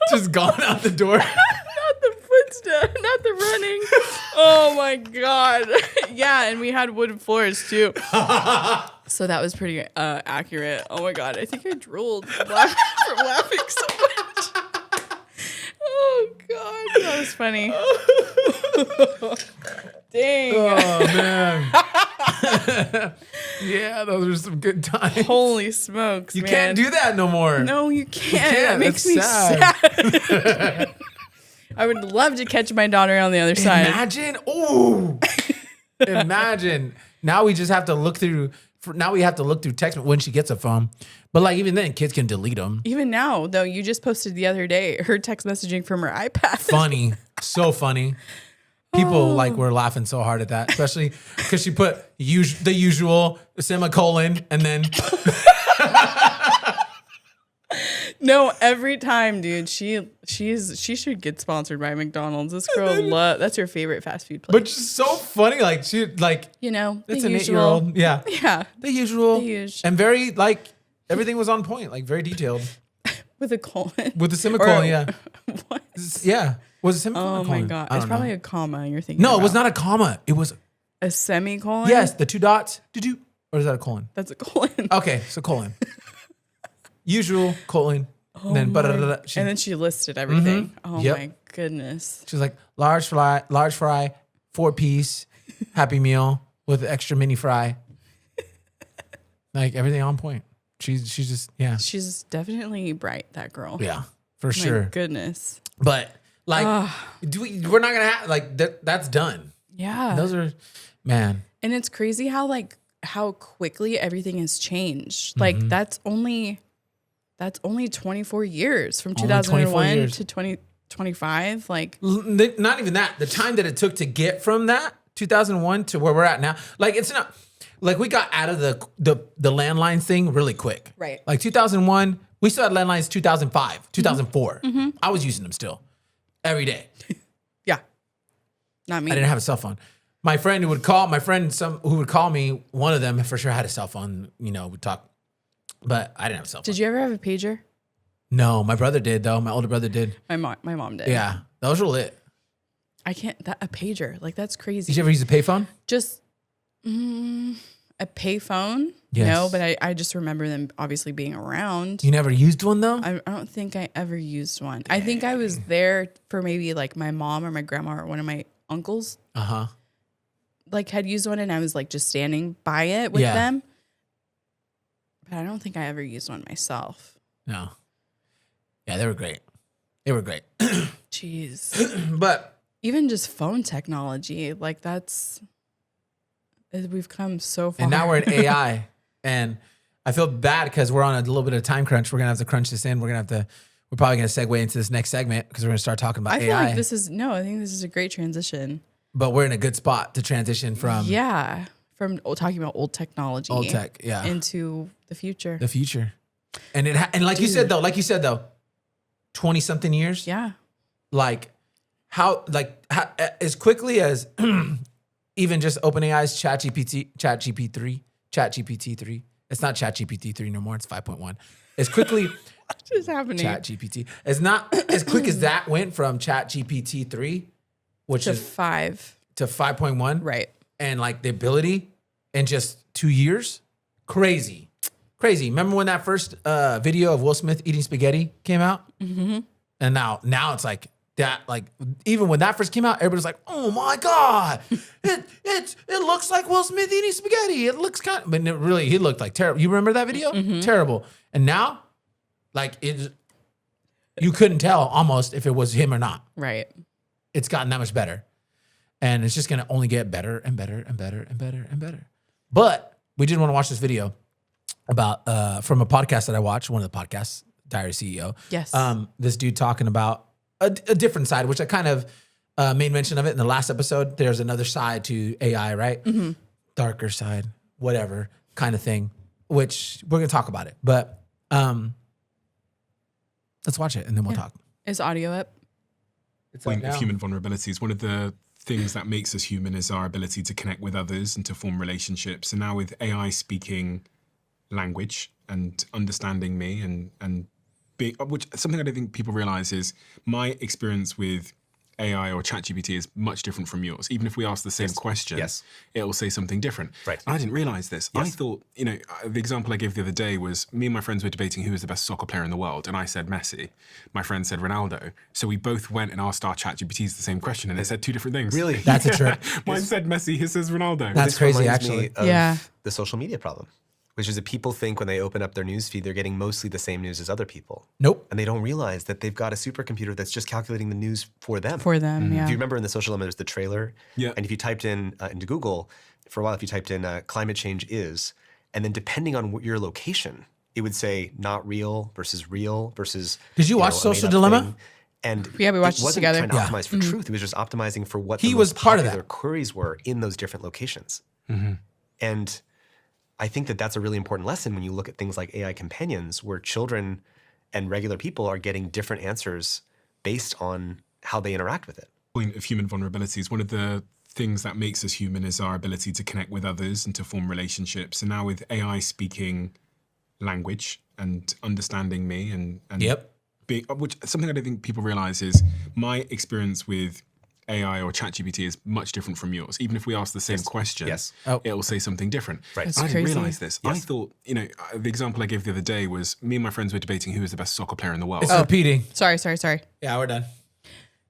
Just gone out the door. not the footstep, not the running. Oh my God. Yeah, and we had wooden floors too. So that was pretty accurate. Oh my God. I think I drooled from laughing so much. Oh God. That was funny. Dang. Oh man. Yeah, those are some good times. Holy smokes, You man. can't do that no more. No, you can't. can't. It makes It's me sad. sad. I would love to catch my daughter on the other side. Imagine. Ooh. Imagine. Now we just have to look through. Now we have to look through text when she gets a phone. But like even then, kids can delete them. Even now, though, you just posted the other day her text messaging from her iPad. Funny, so funny. People like were laughing so hard at that, especially because she put the usual semicolon and then. No, every time, dude. She should get sponsored by McDonald's. This girl that's her favorite fast food place. But just so funny, like she like you know, it's the an usual. 8-year-old, yeah, Yeah, the usual, The usual. and very like everything was on point, like very detailed with a colon. with the semicolon, Or- yeah, What? yeah. Was it semicolon? Oh or my colon? God. I It's don't probably know. a comma you're thinking No, it was about. not a comma. It was A semicolon? yes, the 2 dots. Doo-doo. Or is that a colon? That's a colon. Okay, so colon. Usual colon. And then ba-da-da-da. And then she listed everything. Oh Yep. my goodness. She's like large fry, 4-piece, Happy Meal with extra mini fry. Like everything on point. She's just yeah. She's definitely bright, that girl. Yeah, for My sure. goodness. But like we're not gonna have like that's done. Yeah. Those are man. And it's crazy how quickly everything has changed. Like that's only 24 years from Only 24 2001 years. to 2025. Like Not even that. The time that it took to get from that 2001 to where we're at now. Like it's not like we got out of the landline thing really quick. Right. Like 2001, we still had landlines 2005, 2004. I was using them still every day. yeah. Not me. I didn't have a cell phone. My friend who would call, who would call me, one of them for sure had a cell phone, would talk. But I didn't have a cell phone. Did you ever have a pager? No, my brother did though. My older brother did. My mom did. Yeah. Those were lit. I can't a pager. Like that's crazy. Did you ever use a payphone? Just a payphone? Yes. No, but I just remember them obviously being around. You never used one though? I don't think I ever used one. I think I was there for maybe like my mom or my grandma or one of my uncles Uh-huh. like had used one and I was like just standing by it with Yeah. them. But I don't think I ever used one myself. No. Yeah, they were great. They were great. Jeez. But Even just phone technology, like we've come so far. and now we're in AI, and I feel bad because we're on a little bit of time crunch. We're gonna have to crunch this in. We're probably gonna segue into this next segment because we're gonna start talking about I feel AI. like I think this is a great transition. But we're in a good spot to transition from Yeah. From talking about old technology. old tech, yeah, Into the future. the future. And and like you said though, 20-something years, Yeah. like how as quickly as even just OpenAI's ChatGPT 3. It's not ChatGPT 3 no more. It's 5.1. As quickly What's just happening? ChatGPT. It's not as quick as that went from ChatGPT 3, which To is 5. to 5.1. Right. And like the ability in just 2 years. Crazy. Remember when that first video of Will Smith eating spaghetti came out? Mm-hmm. And now it's like that. Like even when that first came out, everybody's like, "Oh my god, it looks like Will Smith eating spaghetti. It looks kind of," but he looked like terrible. You remember that video? Terrible. And now, like you couldn't tell almost if it was him or not. Right. It's gotten that much better, and it's just gonna only get better and better and better and better and better. But we did want to watch this video about from a podcast that I watched, one of the podcasts, Diary CEO. Yes. This dude talking about a different side, which I kind of made mention of it in the last episode. There's another side to AI, right? Darker side, whatever kind of thing, which we're gonna talk about it. But let's watch it and then we'll talk. Is audio up? It's Point of human vulnerabilities. One of the things that makes us human is our ability to connect with others and to form relationships. And now with AI speaking language and understanding me and being, which something I don't think people realize is my experience with AI or ChatGPT is much different from yours. Even if we ask the same question, it will say something different. Right. And I didn't realize this. I thought, the example I gave the other day was me and my friends were debating who was the best soccer player in the world. And I said Messi. My friend said Ronaldo. So we both went and asked our ChatGPTs the same question and it said two different things. Really? That's a trip. Mine said Messi, his says Ronaldo. That's crazy, reminds actually. me of Yeah. the social media problem, which is that people think when they open up their news feed, they're getting mostly the same news as other people. Nope. And they don't realize that they've got a supercomputer that's just calculating the news for them. For them, yeah. If you remember in the Social Dilemma, there's the trailer. Yeah. And if you typed in into Google, for a while, if you typed in climate change is, and then depending on your location, it would say not real versus. Did you watch a Social made-up Dilemma? thing. And Yeah, we watched it wasn't together. trying to optimize for truth. It was just optimizing for what He the was most part of popular that. queries were in those different locations. And I think that that's a really important lesson when you look at things like AI companions, where children and regular people are getting different answers based on how they interact with it. Point of human vulnerabilities. One of the things that makes us human is our ability to connect with others and to form relationships. And now with AI speaking language and understanding me and which something I don't think people realize is my experience with AI or ChatGPT is much different from yours. Even if we ask the same question, it will say something different. Right. That's I didn't crazy. realize this. I thought, the example I gave the other day was me and my friends were debating who was the best soccer player in the world. It's repeating. Sorry. Yeah, we're done.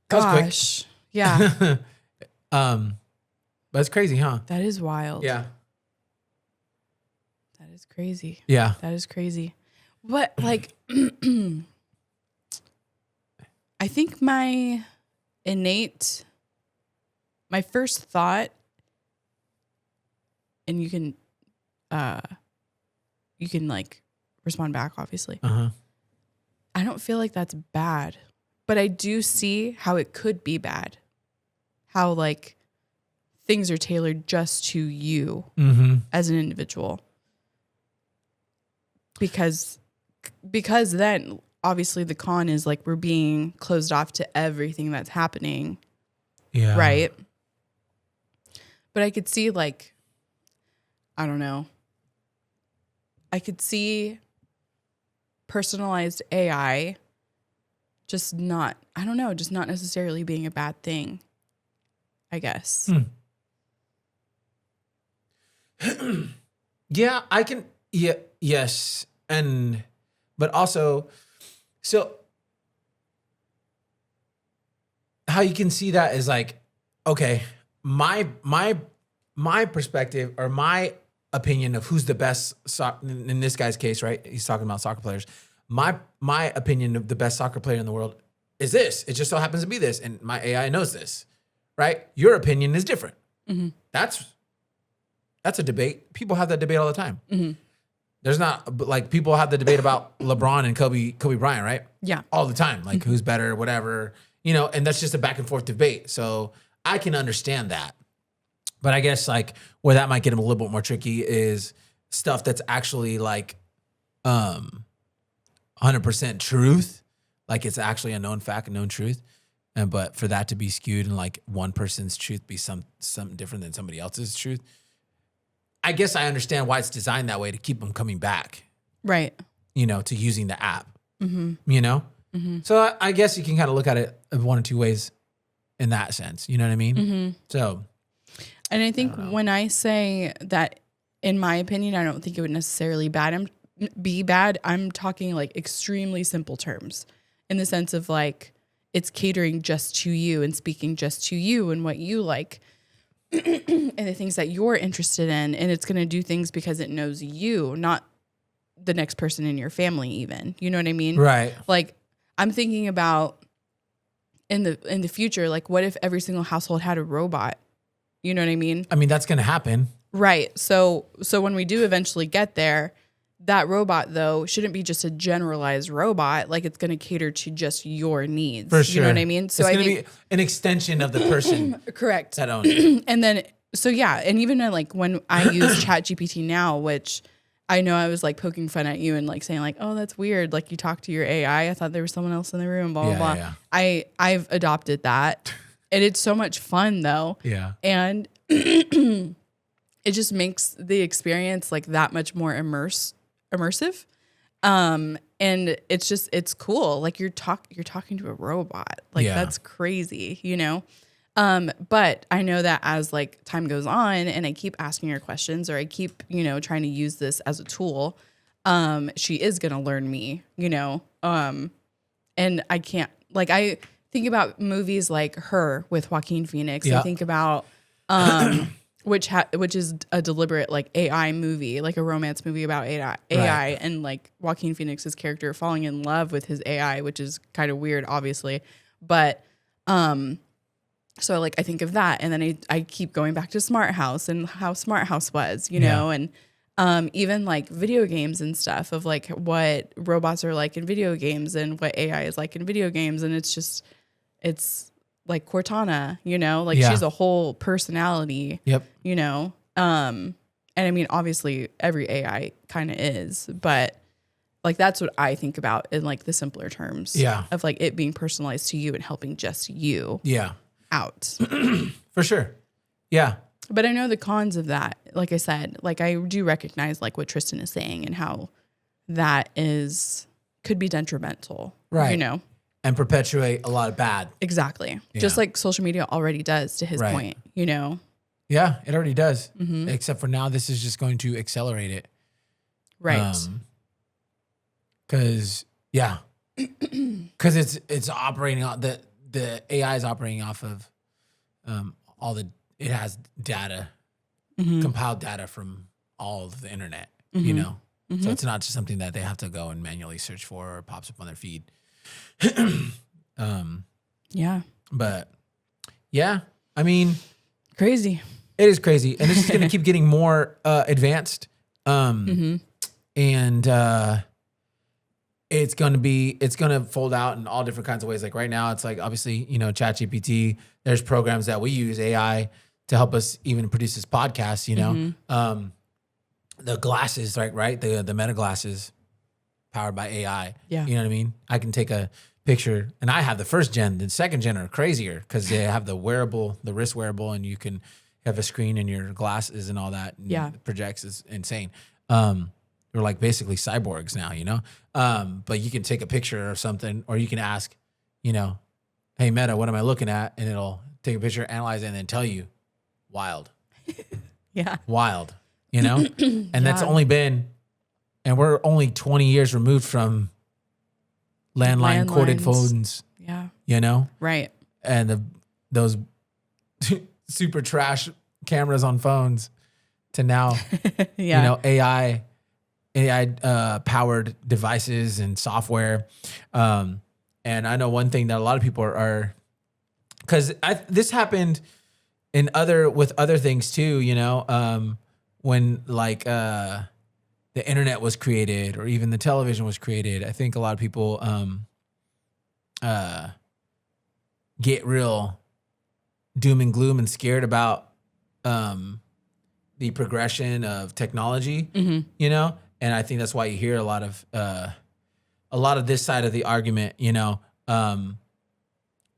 That was quick. Gosh. Yeah. But it's crazy, huh? That is wild. Yeah. That is crazy. Yeah. That is crazy. What, like, I think my first thought, and you can like respond back, obviously. Uh-huh. I don't feel like that's bad, but I do see how it could be bad. How like things are tailored just to you as an individual. Because then obviously the con is like we're being closed off to everything that's happening. Yeah. Right. But I could see like, I don't know. I could see personalized AI just not necessarily being a bad thing, I guess. Yeah, I can. Yeah, yes, but also, so how you can see that is like, okay, my perspective or my opinion of who's the best in this guy's case, right? He's talking about soccer players. My opinion of the best soccer player in the world is this. It just so happens to be this, and my AI knows this, right? Your opinion is different. That's a debate. People have that debate all the time. There's not like people have the debate about LeBron and Kobe Bryant, right? Yeah. All the time, like who's better, whatever, and that's just a back and forth debate. So I can understand that. But I guess like where that might get him a little bit more tricky is stuff that's actually like 100% truth. Like it's actually a known fact, a known truth. But for that to be skewed and like one person's truth be something different than somebody else's truth, I guess I understand why it's designed that way to keep them coming back, Right. to using the app, So I guess you can kind of look at it one or two ways in that sense. You know what I mean? So. And I think when I say that, in my opinion, I don't think it would necessarily be bad. I'm talking like extremely simple terms. in the sense of like it's catering just to you and speaking just to you and what you like and the things that you're interested in. And it's going to do things because it knows you, not the next person in your family even. You know what I mean? Right. Like I'm thinking about in the future, like what if every single household had a robot? You know what I mean? I mean, that's going to happen. Right. So when we do eventually get there, that robot though shouldn't be just a generalized robot. Like it's going to cater to just your needs. For sure. You know what I mean? So it's I going to think be an extension of the person correct. that owns it. And then so yeah, and even like when I use ChatGPT now, which I know I was like poking fun at you and like saying like, oh, that's weird. Like you talk to your AI. I thought there was someone else in the room. Blah blah blah. Yeah. I've adopted that, and it's so much fun though. Yeah. And it just makes the experience like that much more immersive. And it's cool. Like you're talking to a robot. Like Yeah. that's crazy, you know? But I know that as like time goes on and I keep asking her questions or I keep, you know, trying to use this as a tool, she is going to learn me, you know? And I can't, like, I think about movies like Her with Joaquin Phoenix. Yeah. I think about, which is a deliberate like AI movie, like a romance movie about AI Right. and like Joaquin Phoenix's character falling in love with his AI, which is kind of weird, obviously. But, so like I think of that, and then I keep going back to Smart House and how Smart House was, you know, and even like video games and stuff of like what robots are like in video games and what AI is like in video games, and it's like Cortana, you know, like Yeah. she's a whole personality, Yep. you know, and I mean obviously every AI kind of is, but like that's what I think about in like the simpler terms, Yeah. of like it being personalized to you and helping just you Yeah. out. For sure. Yeah. But I know the cons of that. Like I said, like I do recognize like what Tristan is saying and how that could be detrimental. Right. You know? And perpetuate a lot of bad. Exactly. Yeah. Just like social media already does, to his Right. point, you know? Yeah, it already does. Mm-hmm. Except for now, this is just going to accelerate it. Right. Because it's operating on the AI is operating off of it has data, Mm-hmm. compiled data from all of the internet, you know? So it's not just something that they have to go and manually search for or pops up on their feed. Yeah. But yeah, I mean, Crazy. it is crazy. And this is going to keep getting more advanced. Mm-hmm. And it's going to fold out in all different kinds of ways. Like right now, it's like, obviously, you know, ChatGPT, there's programs that we use AI to help us even produce this podcast, you know, the glasses, right. The Meta glasses powered by AI. Yeah. You know what I mean? I can take a picture, and I have the first gen. The second gen are crazier because they have the wrist wearable, and you can have a screen in your glasses and all that. And Yeah. it projects. Is insane. They're like basically cyborgs now, you know? But you can take a picture or something, or you can ask, you know, hey, Meta, what am I looking at? And it'll take a picture, analyze it, and then tell you. Wild, Yeah. you know? And that's Yeah. only been, and we're only 20 years removed from landline corded Landlines. phones, Yeah. you know? Right. And those super trash cameras on phones to now, Yeah. you know, AI powered devices and software. And I know one thing that a lot of people are because this happened with other things too, you know, when like the internet was created or even the television was created. I think a lot of people get real doom and gloom and scared about the progression of technology, you know? And I think that's why you hear a lot of this side of the argument, you know,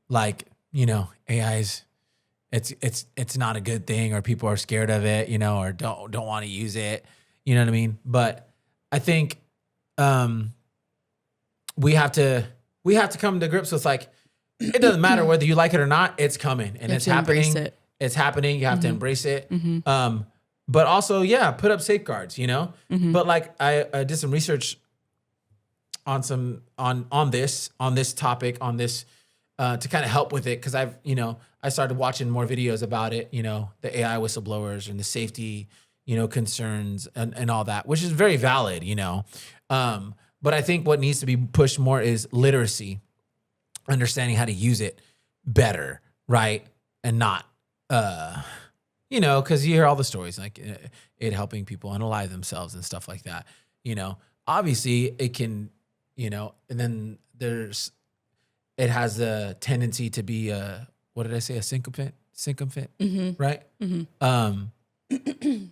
like, you know, AI's it's not a good thing, or people are scared of it, you know, or don't want to use it. You know what I mean? But I think we have to come to grips with like, it doesn't matter whether you like it or not, it's coming and it's happening. Embrace it. It's happening. You have to embrace it. But also, yeah, put up safeguards, you know? But like I did some research on this topic, on this to kind of help with it, because I started watching more videos about it, the AI whistleblowers and the safety, concerns and all that, which is very valid, but I think what needs to be pushed more is literacy, understanding how to use it better, right? And not, because you hear all the stories like it helping people unalive themselves and stuff like that. Obviously it can, and then it has a tendency to be a sycophant, right?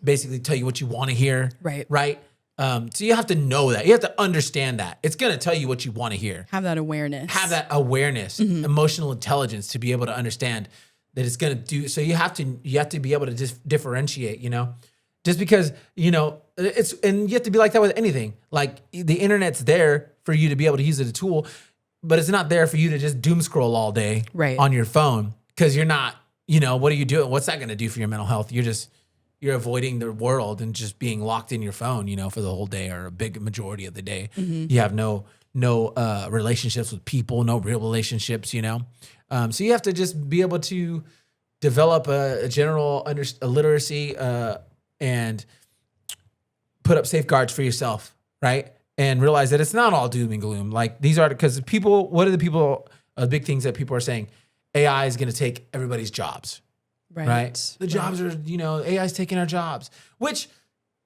Basically tell you what you want to hear. Right. So you have to know that. You have to understand that. It's going to tell you what you want to hear. Have that awareness. Emotional intelligence to be able to understand that it's going to do. So you have to be able to just differentiate, just because, and you have to be like that with anything. Like the internet's there for you to be able to use it as a tool, but it's not there for you to just doom scroll all day on your phone. Cause you're not, what are you doing? What's that going to do for your mental health? You're avoiding the world and just being locked in your phone, for the whole day or a big majority of the day. You have no relationships with people, no real relationships, So you have to just be able to develop a general literacy and put up safeguards for yourself, right? And realize that it's not all doom and gloom. Like these are, because what are the big things that people are saying? AI is going to take everybody's jobs. Right. The jobs are, AI is taking our jobs, which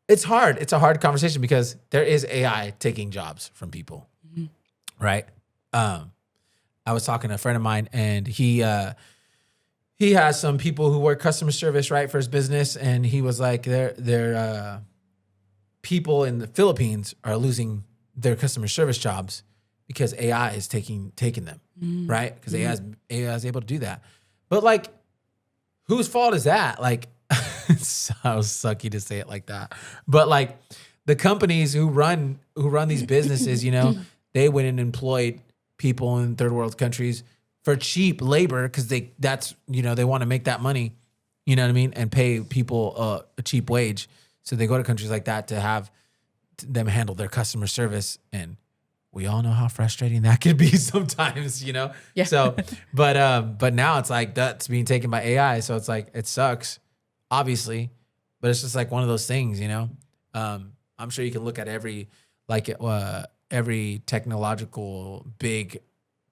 it's hard. It's a hard conversation because there is AI taking jobs from people. Right. I was talking to a friend of mine and he has some people who work customer service, right, for his business. And he was like, their people in the Philippines are losing their customer service jobs because AI is taking them. Right. Because AI is able to do that. But like, whose fault is that? Like, it's so sucky to say it like that. But like the companies who run these businesses, they went and employed people in third world countries for cheap labor because they want to make that money, you know what I mean? And pay people a cheap wage. So they go to countries like that to have them handle their customer service. And we all know how frustrating that could be sometimes, Yeah. So, but now it's like that's being taken by AI. So it's like, it sucks, obviously, but it's just like one of those things, I'm sure you can look at every technological big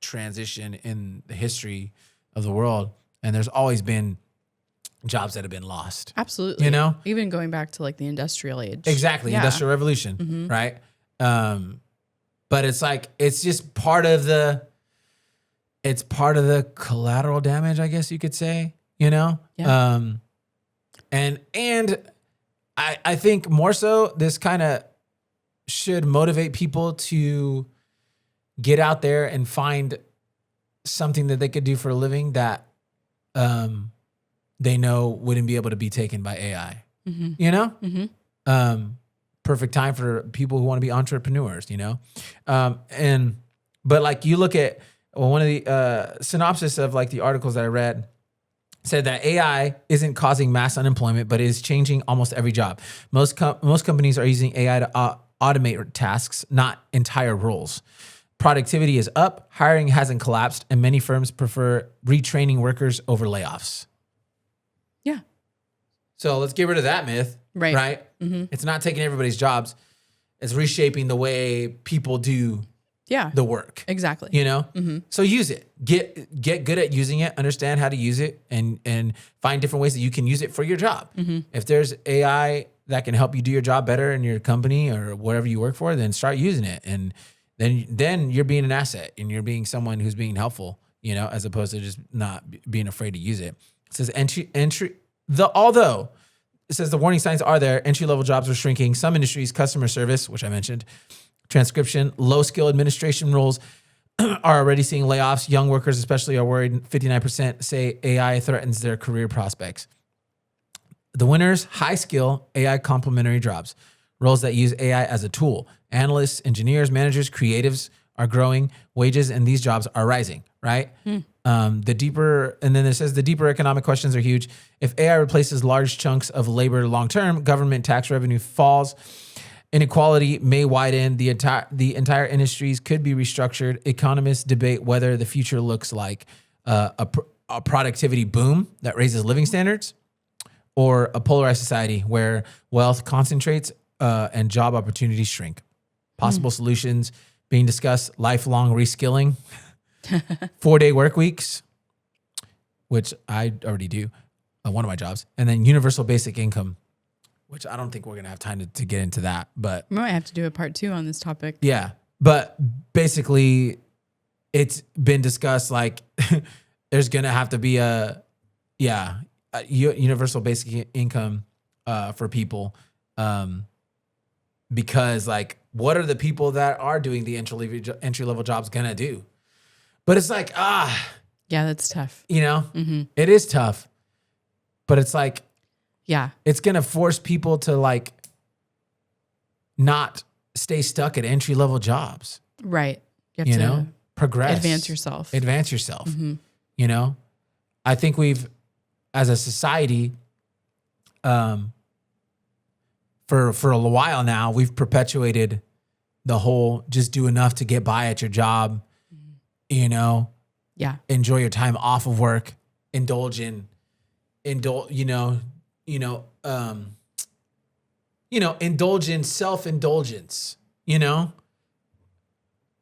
transition in the history of the world. And there's always been jobs that have been lost. Absolutely. Even going back to like the industrial age. Exactly. Yeah. Industrial revolution. Right. But it's like, it's just part of the collateral damage, I guess you could say, Yeah. And I think more so this kind of should motivate people to get out there and find something that they could do for a living that they know wouldn't be able to be taken by AI, perfect time for people who want to be entrepreneurs, but like you look at one of the synopsis of like the articles that I read said that AI isn't causing mass unemployment, but is changing almost every job. Most companies are using AI to automate tasks, not entire roles. Productivity is up, hiring hasn't collapsed, and many firms prefer retraining workers over layoffs. Yeah. So let's get rid of that myth. Right. It's not taking everybody's jobs. It's reshaping the way people do the work. Exactly. So use it. Get good at using it, understand how to use it, and find different ways that you can use it for your job. If there's AI that can help you do your job better in your company or whatever you work for, then start using it. And then you're being an asset and you're being someone who's being helpful, as opposed to just not being afraid to use it. It says although it says the warning signs are there. Entry-level jobs are shrinking. Some industries, customer service, which I mentioned, transcription, low-skill administration roles are already seeing layoffs. Young workers especially are worried. 59% say AI threatens their career prospects. The winners, high-skill, AI complementary jobs, roles that use AI as a tool. Analysts, engineers, managers, creatives are growing. Wages in these jobs are rising, right? And then it says the deeper economic questions are huge. If AI replaces large chunks of labor long-term, government tax revenue falls Inequality may widen. The entire industries could be restructured. Economists debate whether the future looks like a productivity boom that raises living standards, or a polarized society where wealth concentrates and job opportunities shrink. Possible solutions being discussed: lifelong reskilling, 4-day work weeks, which I already do, one of my jobs, and then universal basic income, which I don't think we're going to have time to get into that. But We might have to do a part 2 on this topic. yeah, but basically it's been discussed like there's going to have to be a universal basic income for people, because like, what are the people that are doing the entry level jobs going to do? But it's like, Yeah, that's tough. it is tough, but it's like, Yeah. it's going to force people to like not stay stuck at entry level jobs, Right. You have to progress, advance yourself. I think we've, as a society, for a while now, we've perpetuated the whole just do enough to get by at your job, Yeah. enjoy your time off of work, indulge in self-indulgence,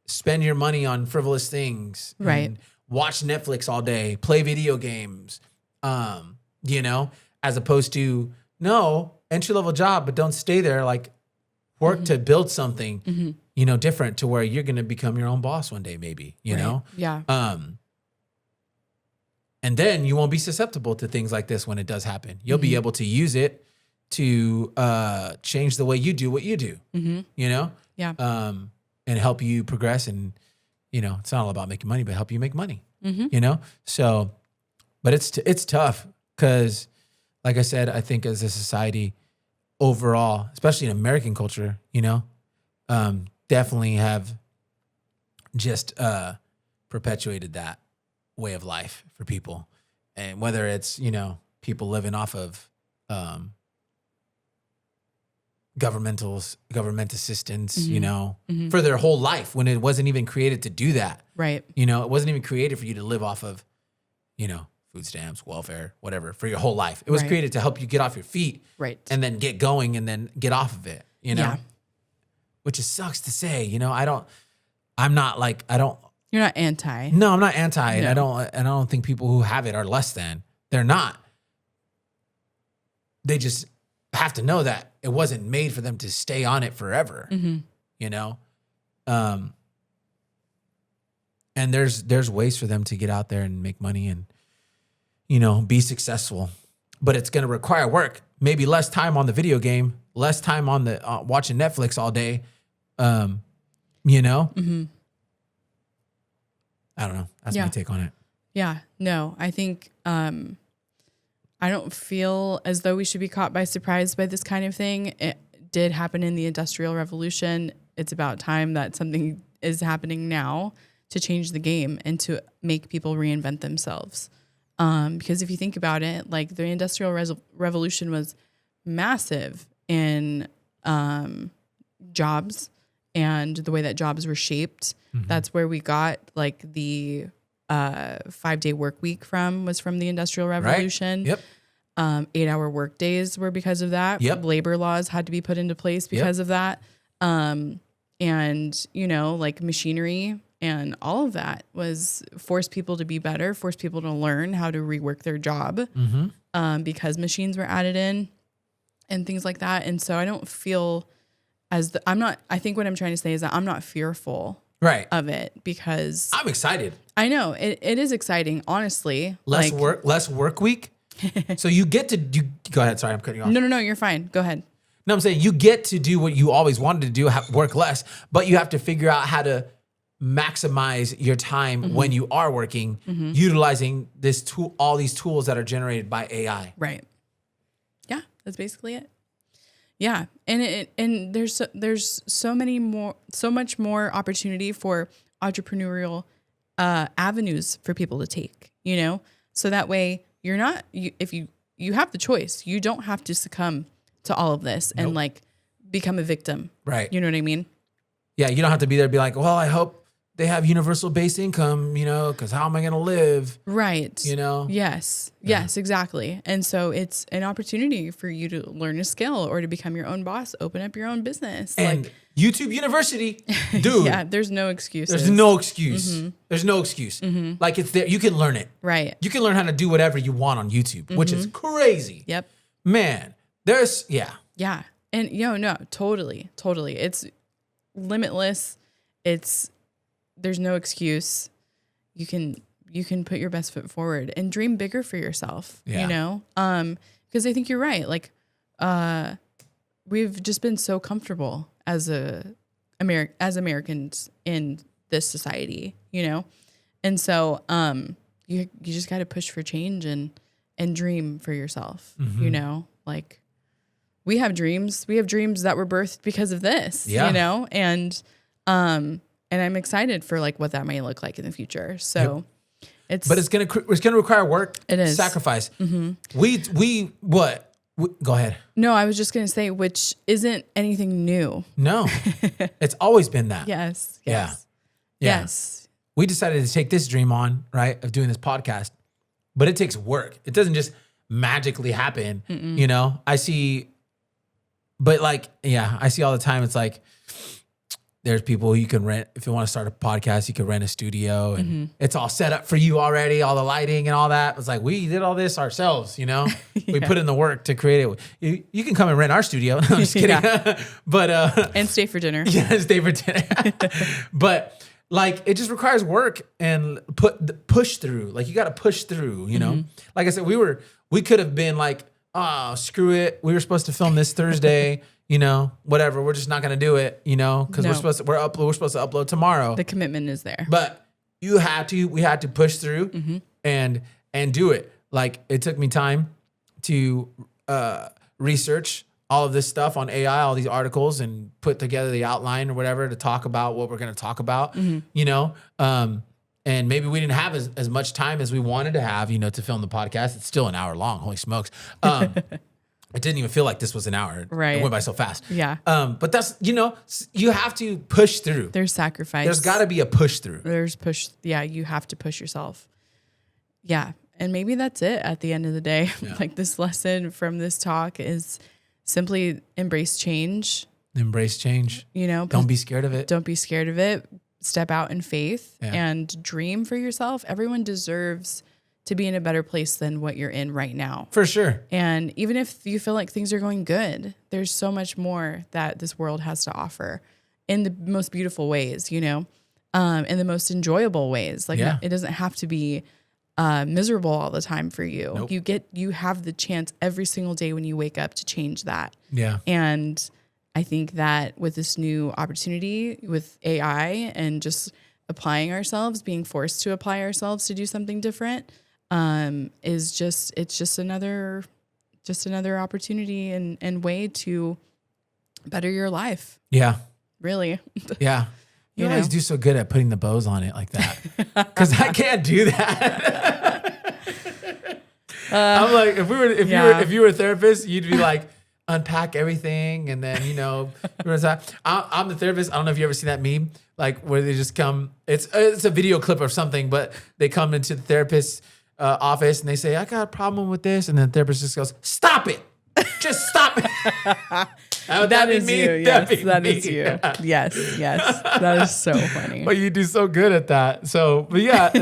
spend your money on frivolous things, Right. and watch Netflix all day, play video games, as opposed to, no, entry-level job, but don't stay there, like work to build something, different, to where you're going to become your own boss one day, maybe, know? Yeah. And then you won't be susceptible to things like this when it does happen. You'll be able to use it to change the way you do what you do, Yeah. and help you progress. And, it's not all about making money, but help you make money, So, but it's tough because, like I said, I think as a society overall, especially in American culture, definitely have just perpetuated that way of life for people. And whether it's, people living off of government assistance, for their whole life, when it wasn't even created to do that. Right. It wasn't even created for you to live off of, food stamps, welfare, whatever, for your whole life. It was Right. created to help you get off your feet, Right. and then get going, and then get off of it, Yeah. which is sucks to say, I'm not You're not anti. no, I'm not anti, and No. I don't think people who have it are less than. They're not. They just have to know that it wasn't made for them to stay on it forever. And there's ways for them to get out there and make money and, be successful. But it's going to require work, maybe less time on the video game, less time on the watching Netflix all day. I don't know. That's my Yeah. take on it. Yeah. No, I think I don't feel as though we should be caught by surprise by this kind of thing. It did happen in the Industrial Revolution. It's about time that something is happening now to change the game and to make people reinvent themselves. Because if you think about it, like the Industrial Revolution was massive in jobs and the way that jobs were shaped. That's where we got like the 5-day work week was from the Industrial Revolution. Yep. 8-hour work days were because of that. Yep. Labor laws had to be put into place because of that. And, like machinery and all of that was force people to be better, force people to learn how to rework their job because machines were added in and things like that. And so I don't feel I think what I'm trying to say is that I'm not fearful Right. of it because I'm excited. I know it is exciting, honestly. Less work week. So you get to do. Go ahead. Sorry, I'm cutting you off. No, you're fine. Go ahead. No, I'm saying you get to do what you always wanted to do, work less, but you have to figure out how to maximize your time when you are working, utilizing all these tools that are generated by AI. Right. Yeah, that's basically it. Yeah, and there's so much more opportunity for entrepreneurial avenues for people to take. So that way you're not if you have the choice, you don't have to succumb to all of this and like become a victim. Right. You know what I mean? Yeah, you don't have to be there and be like, well, I hope they have universal base income, because how am I going to live? Right. Yeah. Yes, exactly. And so it's an opportunity for you to learn a skill or to become your own boss, open up your own business. And YouTube University, dude, yeah, there's no excuses. there's no excuse. There's no excuse. Like it's there. You can learn it. Right. You can learn how to do whatever you want on YouTube, which is crazy. Yep. Man, Yeah. And no, totally. It's limitless. There's no excuse. You can put your best foot forward and dream bigger for yourself. Yeah. Because I think you're right. Like, we've just been so comfortable as Americans in this society, and so you just got to push for change and dream for yourself. Like we have dreams that were birthed because of this. Yeah. And I'm excited for like what that may look like in the future. So but it's gonna require work. It is. Sacrifice. Go ahead. No, I was just gonna say, which isn't anything new. No, it's always been that. Yes. Yeah. Yes. We decided to take this dream on, right, of doing this podcast, but it takes work. It doesn't just magically happen. I see, but I see all the time. It's like, there's people you can rent. If you want to start a podcast, you can rent a studio and it's all set up for you already, all the lighting and all that. It's like, we did all this ourselves, We put in the work to create it. You can come and rent our studio. No, I'm just kidding. But and stay for dinner. yeah, stay for dinner. But it just requires work and push through. Like you got to push through, Like I said, we could have been like, oh, screw it. We were supposed to film this Thursday. Whatever. We're just not going to do it, because we're supposed to upload tomorrow. The commitment is there. But we had to push through and do it. Like it took me time to research all of this stuff on AI, all these articles, and put together the outline or whatever to talk about what we're going to talk about, and maybe we didn't have as much time as we wanted to have, to film the podcast. It's still an hour long. Holy smokes. It didn't even feel like this was an hour. Right. It went by so fast. Yeah. But that's, you have to push through. There's sacrifice. There's got to be a push through. There's push. Yeah. You have to push yourself. Yeah. And maybe that's it at the end of the day. Yeah. Like this lesson from this talk is simply embrace change. Embrace change. Don't be scared of it. Don't be scared of it. Step out in faith and dream for yourself. Everyone deserves to be in a better place than what you're in right now. For sure. And even if you feel like things are going good, there's so much more that this world has to offer in the most beautiful ways, in the most enjoyable ways. Like it doesn't have to be miserable all the time for you. Nope. You have the chance every single day when you wake up to change that. Yeah. And I think that with this new opportunity with AI and just applying ourselves, being forced to apply ourselves to do something different, it's just another opportunity and way to better your life. Yeah. Really. Yeah. You always do so good at putting the bows on it like that. Because I can't do that. I'm like, if you were a therapist, you'd be like, unpack everything, and then I'm the therapist. I don't know if you ever seen that meme, like where they just come. It's a video clip or something, but they come into the therapist's office and they say, "I got a problem with this," and then the therapist just goes, "Stop it, just stop it." That is me. you. Yes, that is you. Yes. That is so funny. But you do so good at that. So, but yeah,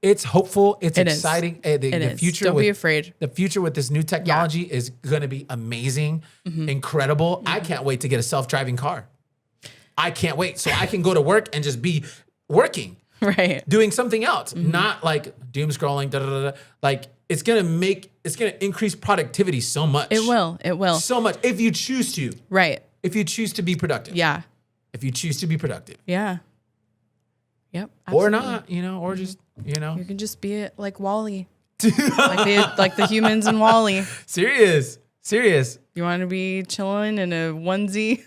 it's hopeful. It's exciting. The future. Don't be afraid. The future with this new technology is going to be amazing, incredible. I can't wait to get a self-driving car. I can't wait. So I can go to work and just be working. Right. Doing something else, not like doom scrolling, Like it's going to increase productivity so much. It will. So much. If you choose to. Right. If you choose to be productive. Yeah. If you choose to be productive. Yeah. Yep. Or Absolutely. not, or just, You can just be like WALL-E. like the humans in WALL-E. Serious. You want to be chilling in a onesie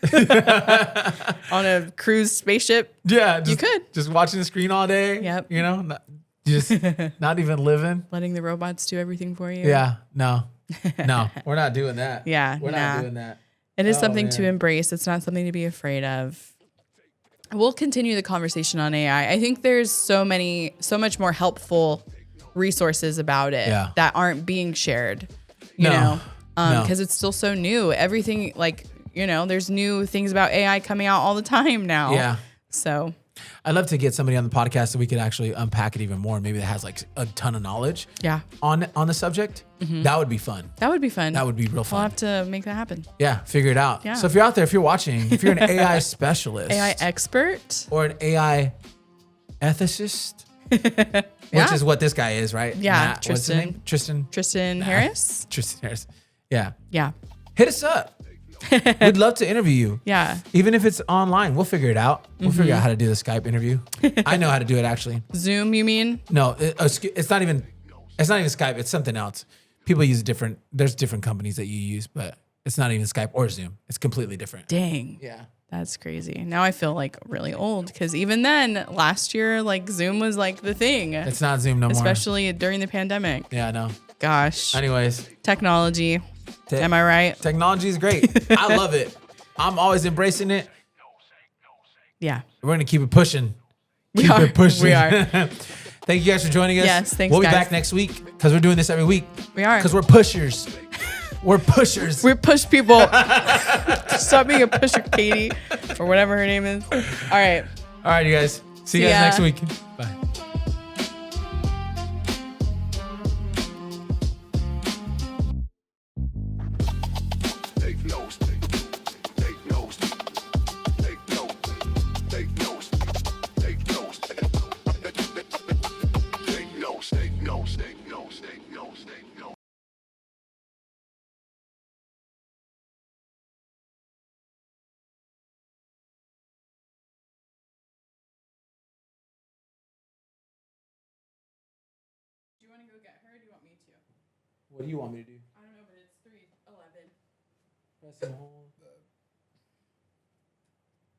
on a cruise spaceship? Yeah. You could. Just watching the screen all day. Yep. Not even living. Letting the robots do everything for you. Yeah. No, we're not doing that. Yeah, We're not doing that. It is Oh, something to man. embrace. It's not something to be afraid of. We'll continue the conversation on AI. I think there's so much more helpful resources about it Yeah. that aren't being shared, No. No. because it's still so new. Everything, like, there's new things about AI coming out all the time now. Yeah. So I'd love to get somebody on the podcast so we could actually unpack it even more. Maybe that has like a ton of knowledge yeah, on the subject. That would be fun. that would be fun. That would be real We'll fun. have to make that happen. Yeah, figure it out. Yeah. So if you're out there, if you're watching, if you're an AI specialist AI expert. or an AI ethicist, which Yeah. is what this guy is, right? Yeah, What's his name? Tristan Harris. Tristan Harris. Yeah. Yeah. Hit us up. We'd love to interview you. Yeah. Even if it's online, we'll figure it out. We'll figure out how to do the Skype interview. I know how to do it actually. Zoom, you mean? No, it's not even Skype. It's something else. People use there's different companies that you use, but it's not even Skype or Zoom. It's completely different. Dang. Yeah. That's crazy. Now I feel like really old because even then, last year, like Zoom was like the thing, It's not Zoom no more. especially during the pandemic. Yeah, I know. Gosh, Anyways, technology. Am I right? technology is great. I love it. I'm always embracing it. Yeah. We're gonna keep it pushing. We Keep are. it pushing. We are. Thank you guys for joining us. Yes, thanks, We'll be guys. back next week because we're doing this every week. We are. Because we're pushers. We're pushers. We're push people. Stop being a pusher, Katie, or whatever her name is. All right. All right, you guys. See you See guys ya. next week. Bye. Take notes. Take notes. Take notes. Take notes. Take notes. Take notes. Take notes. Take notes. Take notes. Take notes. Do you want to go get her or do you want me to? What do you want me to do? I don't know, but it's 3:11. Press them all.